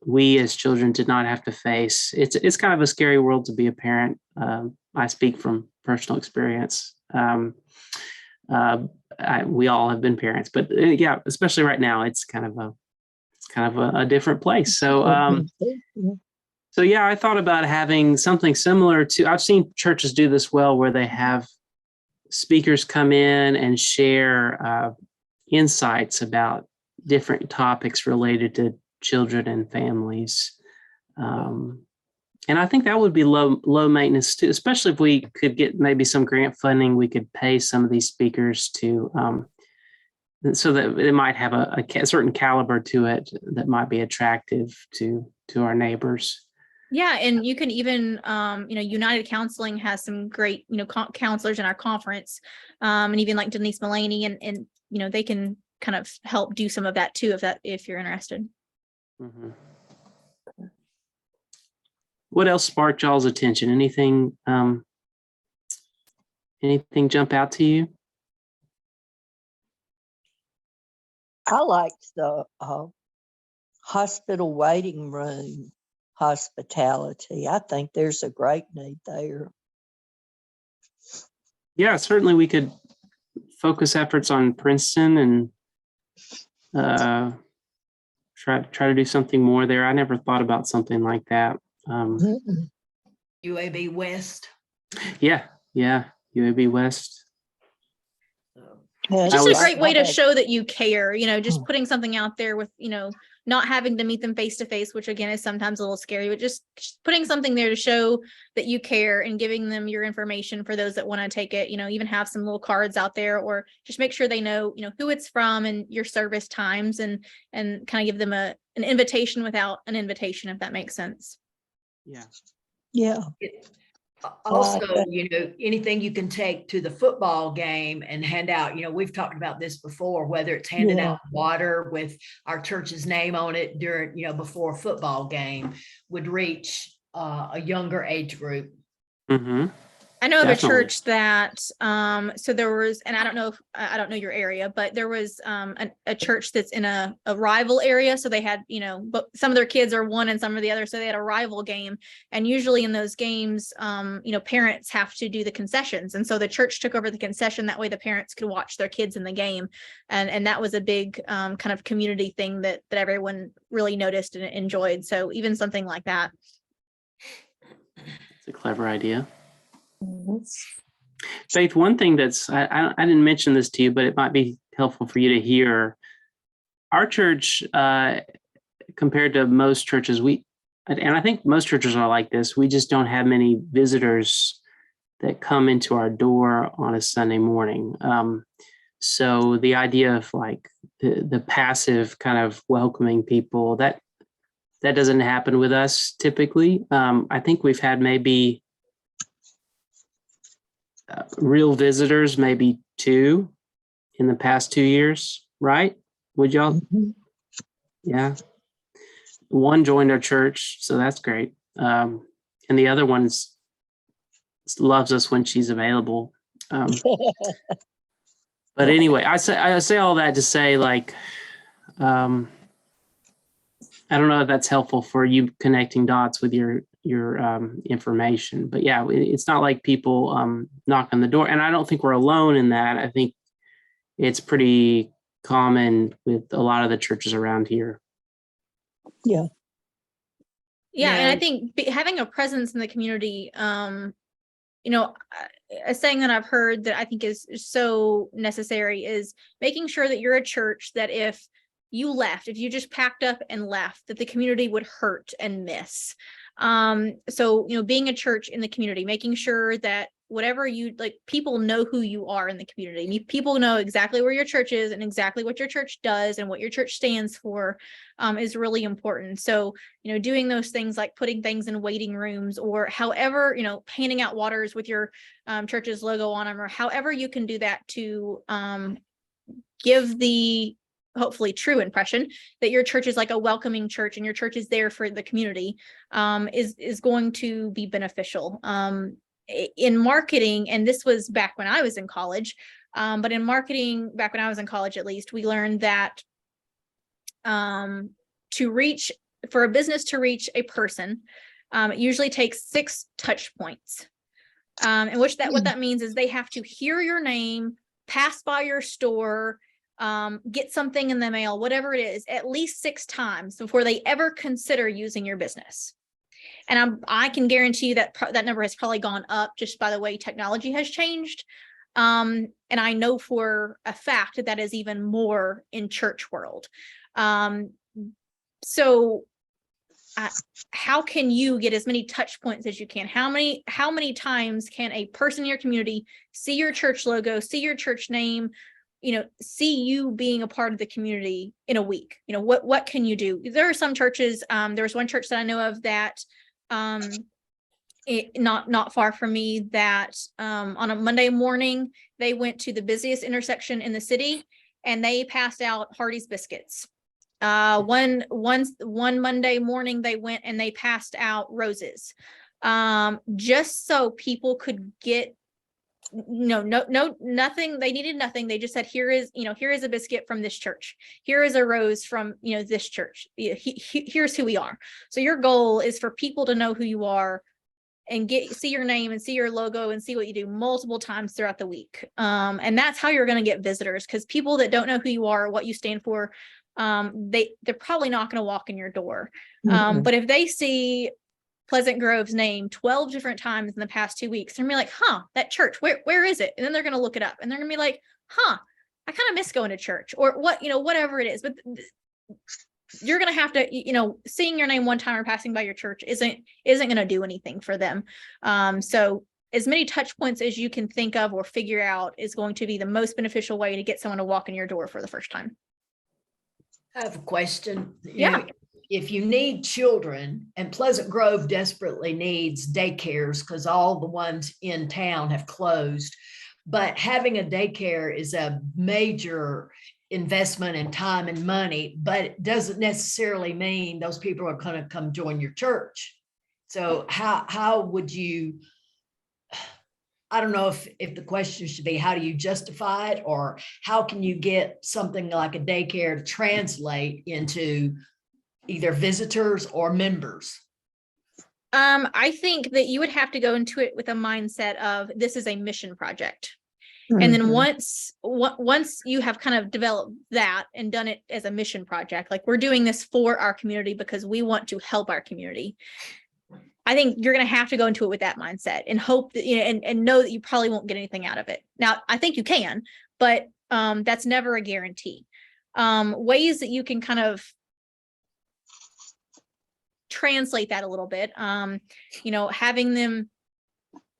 [SPEAKER 1] we as children did not have to face. It's kind of a scary world to be a parent. I speak from personal experience. We all have been parents, but yeah, especially right now, it's kind of a different place. So yeah, I thought about having something similar to. I've seen churches do this well, where they have speakers come in and share insights about different topics related to children and families. And I think that would be low maintenance too, especially if we could get maybe some grant funding. We could pay some of these speakers to, so that it might have a certain caliber to it that might be attractive to our neighbors.
[SPEAKER 2] Yeah, and you can even, United Counseling has some great, counselors in our conference, and even like Denise Mulaney, and they can kind of help do some of that too, if you're interested.
[SPEAKER 1] Mm-hmm. What else sparked y'all's attention? Anything jump out to you?
[SPEAKER 5] I liked the hospital waiting room hospitality. I think there's a great need there.
[SPEAKER 1] Yeah, certainly we could focus efforts on Princeton and try to do something more there. I never thought about something like that.
[SPEAKER 4] UAB West.
[SPEAKER 1] Yeah, UAB West.
[SPEAKER 2] It's just a great way to show that you care, just putting something out there with, not having to meet them face to face, which again is sometimes a little scary, but just putting something there to show that you care and giving them your information for those that want to take it, even have some little cards out there, or just make sure they know, who it's from and your service times, and kind of give them an invitation without an invitation, if that makes sense.
[SPEAKER 1] Yeah.
[SPEAKER 5] Yeah.
[SPEAKER 4] Also, anything you can take to the football game and hand out, we've talked about this before, whether it's handing out water with our church's name on it during, before a football game, would reach a younger age group.
[SPEAKER 1] Mm-hmm.
[SPEAKER 2] I know of a
[SPEAKER 1] Definitely.
[SPEAKER 2] church that, so there was, and I don't know if, I don't know your area, but there was a church that's in a rival area. So they had, but some of their kids are one and some are the other. So they had a rival game. And usually in those games, parents have to do the concessions. And so the church took over the concession. That way the parents could watch their kids in the game. And that was a big kind of community thing that everyone really noticed and enjoyed. So even something like that.
[SPEAKER 1] It's a clever idea.
[SPEAKER 3] Mhm.
[SPEAKER 1] Faith, one thing that's, I didn't mention this to you, but it might be helpful for you to hear. Our church, compared to most churches, and I think most churches are like this, we just don't have many visitors that come into our door on a Sunday morning. So the idea of like the passive kind of welcoming people, that doesn't happen with us typically. I think we've had maybe real visitors, maybe 2 in the past 2 years, right? Would y'all?
[SPEAKER 3] Mhm.
[SPEAKER 1] Yeah. One joined our church, so that's great. And the other one loves us when she's available. But anyway, I say all that to say, like, I don't know if that's helpful for you connecting dots with your information, but yeah, it's not like people knock on the door, and I don't think we're alone in that. I think it's pretty common with a lot of the churches around here.
[SPEAKER 3] Yeah.
[SPEAKER 2] Yeah, and I
[SPEAKER 4] Yeah.
[SPEAKER 2] think having a presence in the community, a saying that I've heard that I think is so necessary is making sure that you're a church that if you just packed up and left, that the community would hurt and miss. So, being a church in the community, making sure that whatever you like, people know who you are in the community. People know exactly where your church is and exactly what your church does and what your church stands for, is really important. So, doing those things like putting things in waiting rooms or however, painting out waters with your church's logo on them, or however you can do that to give the hopefully true impression that your church is like a welcoming church and your church is there for the community, is going to be beneficial. In marketing, and this was back when I was in college, but in marketing, back when I was in college, at least, we learned that for a business to reach a person, it usually takes 6 touch points. And what that means is they have to hear your name, pass by your store, get something in the mail, whatever it is, at least 6 times before they ever consider using your business. And I can guarantee you that that number has probably gone up just by the way technology has changed. And I know for a fact that is even more in church world. So how can you get as many touch points as you can? How many times can a person in your community see your church logo, see your church name, see you being a part of the community in a week? What can you do? There are some churches, there was one church that I know of that not far from me that on a Monday morning, they went to the busiest intersection in the city and they passed out Hardee's biscuits. One Monday morning, they went and they passed out roses, just so people could get, nothing. They needed nothing. They just said, here is a biscuit from this church. Here is a rose from, this church. Here's who we are. So your goal is for people to know who you are and see your name and see your logo and see what you do multiple times throughout the week. And that's how you're going to get visitors, because people that don't know who you are, what you stand for, they're probably not going to walk in your door. But if they see Pleasant Grove's name 12 different times in the past 2 weeks, they're gonna be like, that church, where is it? And then they're going to look it up and they're gonna be like, I kind of miss going to church, or whatever it is. But you're going to have to, seeing your name one time or passing by your church isn't going to do anything for them. So as many touch points as you can think of or figure out is going to be the most beneficial way to get someone to walk in your door for the first time.
[SPEAKER 4] I have a question.
[SPEAKER 2] Yeah.
[SPEAKER 4] If you need children, and Pleasant Grove desperately needs daycares because all the ones in town have closed, but having a daycare is a major investment in time and money, but it doesn't necessarily mean those people are going to come join your church. So how would you, I don't know if the question should be, how do you justify it, or how can you get something like a daycare to translate into either visitors or members?
[SPEAKER 2] I think that you would have to go into it with a mindset of this is a mission project. And then
[SPEAKER 5] Mhm.
[SPEAKER 2] once you have kind of developed that and done it as a mission project, like we're doing this for our community because we want to help our community. I think you're going to have to go into it with that mindset and hope that, and know that you probably won't get anything out of it. Now, I think you can, but that's never a guarantee. Ways that you can kind of translate that a little bit,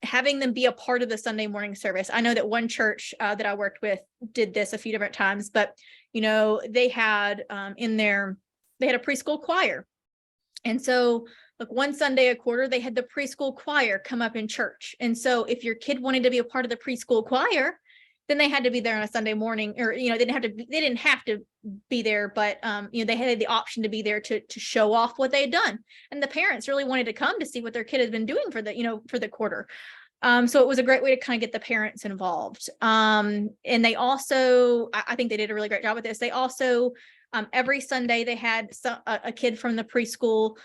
[SPEAKER 2] having them be a part of the Sunday morning service. I know that one church that I worked with did this a few different times, but they had they had a preschool choir. And so like one Sunday a quarter, they had the preschool choir come up in church. And so if your kid wanted to be a part of the preschool choir, then they had to be there on a Sunday morning, or they didn't have to be there, but they had the option to be there to show off what they had done. And the parents really wanted to come to see what their kid had been doing for the quarter. So it was a great way to kind of get the parents involved. And they also, I think they did a really great job with this. They also, every Sunday they had a kid from the preschool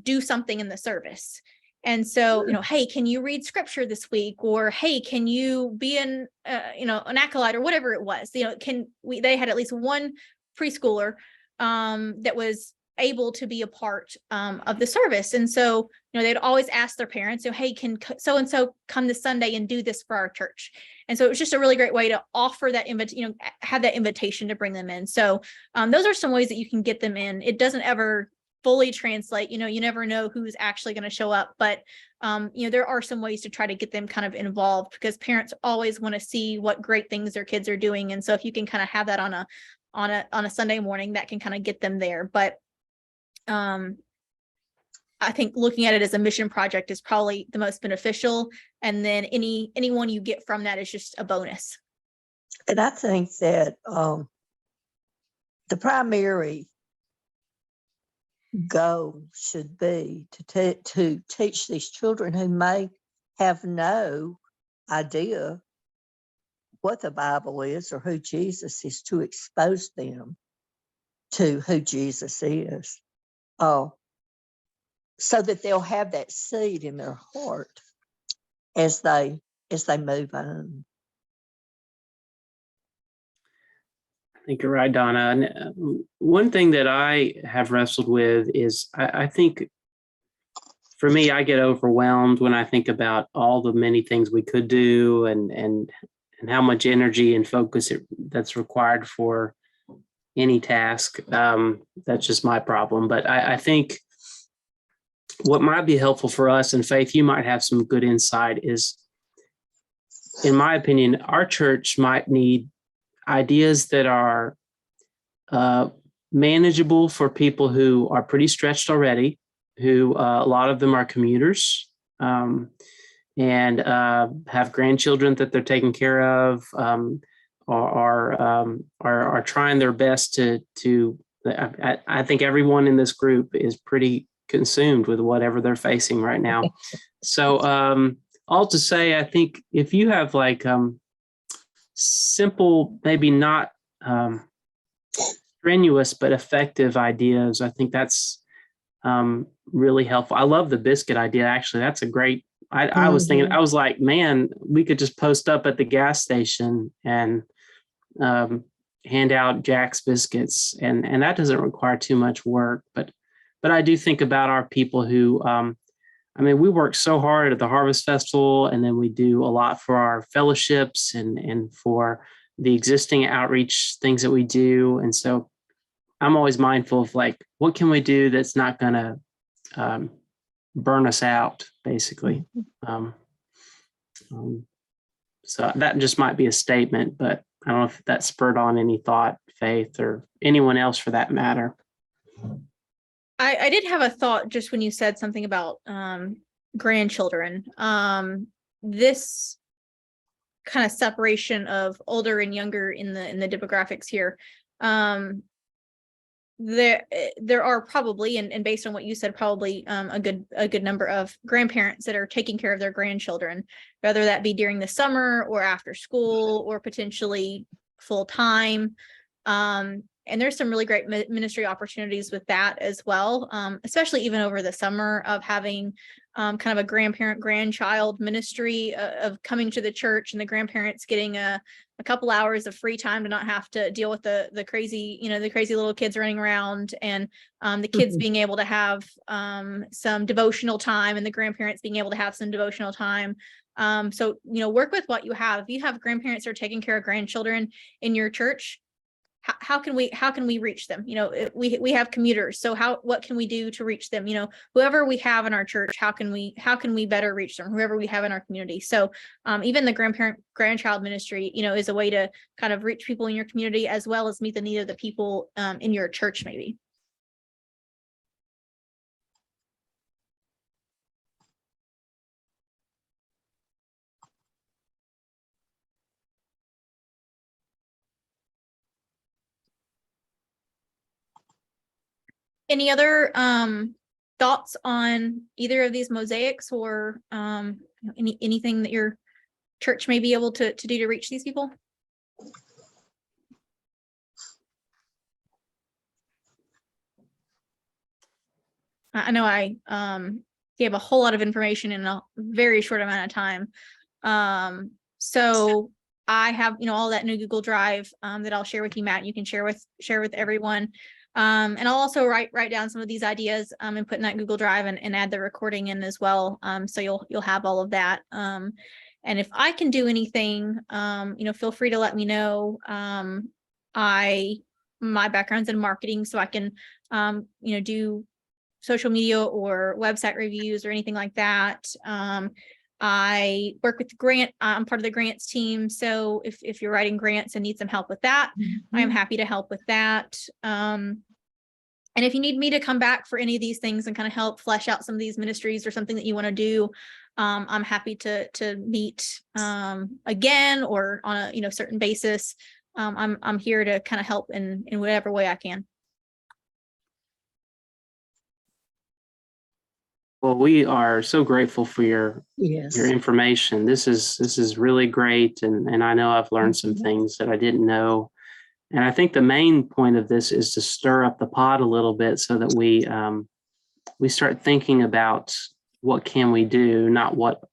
[SPEAKER 2] do something in the service. And so, hey, can you read scripture this week? Or, hey, can you be an acolyte, or whatever it was? They had at least one preschooler that was able to be a part of the service. And so, they'd always ask their parents, hey, can so-and-so come this Sunday and do this for our church? And so it was just a really great way to offer that have that invitation to bring them in. So those are some ways that you can get them in. It doesn't ever fully translate, you never know who's actually going to show up, but there are some ways to try to get them kind of involved, because parents always want to see what great things their kids are doing. And so if you can kind of have that on a Sunday morning, that can kind of get them there. But I think looking at it as a mission project is probably the most beneficial. And then anyone you get from that is just a bonus.
[SPEAKER 5] And I think that the primary goal should be to teach these children who may have no idea what the Bible is or who Jesus is, to expose them to who Jesus is, so that they'll have that seed in their heart as they move on.
[SPEAKER 1] I think you're right, Donna. And one thing that I have wrestled with is I think for me, I get overwhelmed when I think about all the many things we could do and how much energy and focus that's required for any task. That's just my problem. But I think what might be helpful for us, and Faith, you might have some good insight, is, in my opinion, our church might need ideas that are manageable for people who are pretty stretched already, who a lot of them are commuters and have grandchildren that they're taking care of, are trying their best to. I think everyone in this group is pretty consumed with whatever they're facing right now. So all to say, I think if you have like simple, maybe not strenuous, but effective ideas, I think that's really helpful. I love the biscuit idea. Actually, that's a great, I was thinking, I was like, man, we could just post up at the gas station and hand out Jack's biscuits. And that doesn't require too much work. But I do think about our people who, we work so hard at the Harvest Festival, and then we do a lot for our fellowships and for the existing outreach things that we do. And so I'm always mindful of like, what can we do that's not going to burn us out, basically. So that just might be a statement, but I don't know if that spurred on any thought, Faith, or anyone else for that matter.
[SPEAKER 2] I did have a thought just when you said something about grandchildren. This kind of separation of older and younger in the demographics here. there are probably, and based on what you said, probably a good number of grandparents that are taking care of their grandchildren, whether that be during the summer or after school or potentially full time. And there's some really great ministry opportunities with that as well, especially even over the summer, of having kind of a grandparent-grandchild ministry of coming to the church and the grandparents getting a couple hours of free time to not have to deal with the crazy, the crazy little kids running around, and the kids being able to have some devotional time, and the grandparents being able to have some devotional time. So, work with what you have. If you have grandparents that are taking care of grandchildren in your church, how can we reach them? We have commuters. So what can we do to reach them? Whoever we have in our church, how can we better reach them? Whoever we have in our community. So even the grandchild ministry, is a way to kind of reach people in your community, as well as meet the need of the people in your church, maybe. Any other thoughts on either of these mosaics, or anything that your church may be able to do to reach these people? I know I gave a whole lot of information in a very short amount of time. So I have all that new Google Drive that I'll share with you, Matt. You can share with everyone. And I'll also write down some of these ideas and put in that Google Drive and add the recording in as well. So you'll have all of that. And if I can do anything, feel free to let me know. My background's in marketing, so I can do social media or website reviews or anything like that. I work with I'm part of the grants team. So if you're writing grants and need some help with that, I'm happy to help with that. And if you need me to come back for any of these things and kind of help flesh out some of these ministries or something that you want to do, I'm happy to meet again, or on a certain basis. I'm here to kind of help in whatever way I can.
[SPEAKER 1] Well, we are so grateful for your information. This is really great, and I know I've learned some things that I didn't know. And I think the main point of this is to stir up the pot a little bit, so that we start thinking about what can we do, not what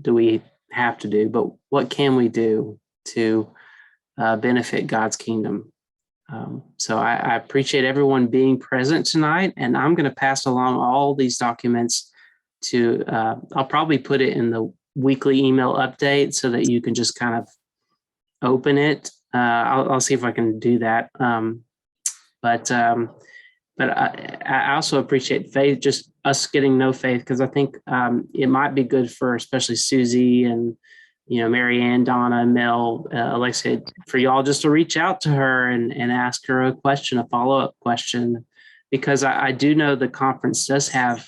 [SPEAKER 1] do we have to do, but what can we do to benefit God's kingdom. So I appreciate everyone being present tonight, and I'm going to pass along all these documents to, I'll probably put it in the weekly email update so that you can just kind of open it. I'll see if I can do that. But I also appreciate Faith, just us getting to know Faith, because I think it might be good for especially Susie and Mary Ann, Donna, Mel, Alexia, for y'all just to reach out to her and ask her a question, a follow-up question, because I do know the conference does have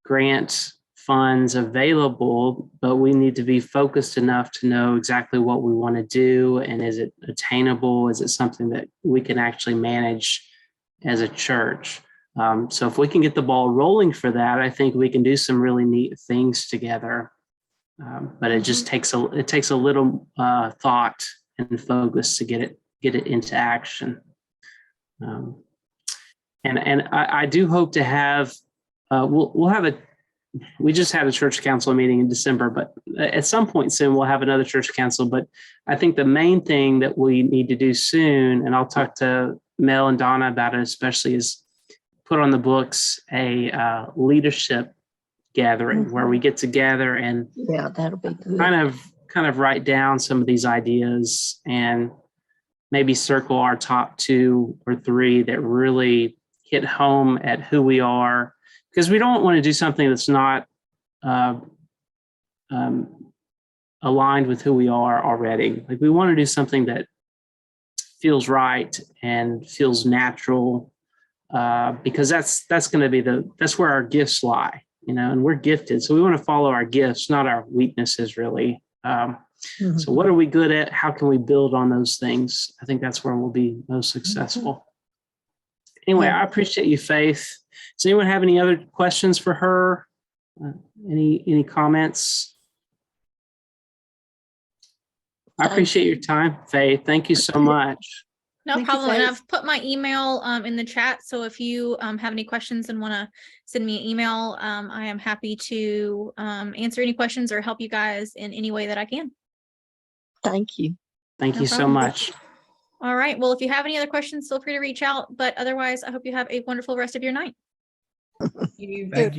[SPEAKER 1] grant funds available, but we need to be focused enough to know exactly what we want to do, and is it attainable? Is it something that we can actually manage as a church? So if we can get the ball rolling for that, I think we can do some really neat things together. But it just takes a little thought and focus to get it into action. And I do hope to have we'll have we just had a church council meeting in December, but at some point soon we'll have another church council. But I think the main thing that we need to do soon, and I'll talk to Mel and Donna about it especially, is put on the books a leadership gathering where we get together and
[SPEAKER 5] that'll be good.
[SPEAKER 1] kind of write down some of these ideas and maybe circle our top 2 or 3 that really hit home at who we are, because we don't want to do something that's not aligned with who we are already. Like, we want to do something that feels right and feels natural, because that's going to be that's where our gifts lie. And we're gifted. So we want to follow our gifts, not our weaknesses, really. So what are we good at? How can we build on those things? I think that's where we'll be most successful. Anyway,
[SPEAKER 3] Yeah.
[SPEAKER 1] I appreciate you, Faith. Does anyone have any other questions for her? Any comments? I
[SPEAKER 5] Thank
[SPEAKER 1] appreciate your time, Faith. Thank you so much.
[SPEAKER 2] No
[SPEAKER 3] Thank you,
[SPEAKER 2] problem. And
[SPEAKER 3] Faith.
[SPEAKER 2] I've put my email in the chat. So if you have any questions and want to send me an email, I am happy to answer any questions or help you guys in any way that I can.
[SPEAKER 5] Thank you.
[SPEAKER 1] Thank
[SPEAKER 2] No
[SPEAKER 1] you so
[SPEAKER 2] problem.
[SPEAKER 1] much.
[SPEAKER 2] All right. Well, if you have any other questions, feel free to reach out. But otherwise, I hope you have a wonderful rest of your night.
[SPEAKER 4] You.
[SPEAKER 3] Good.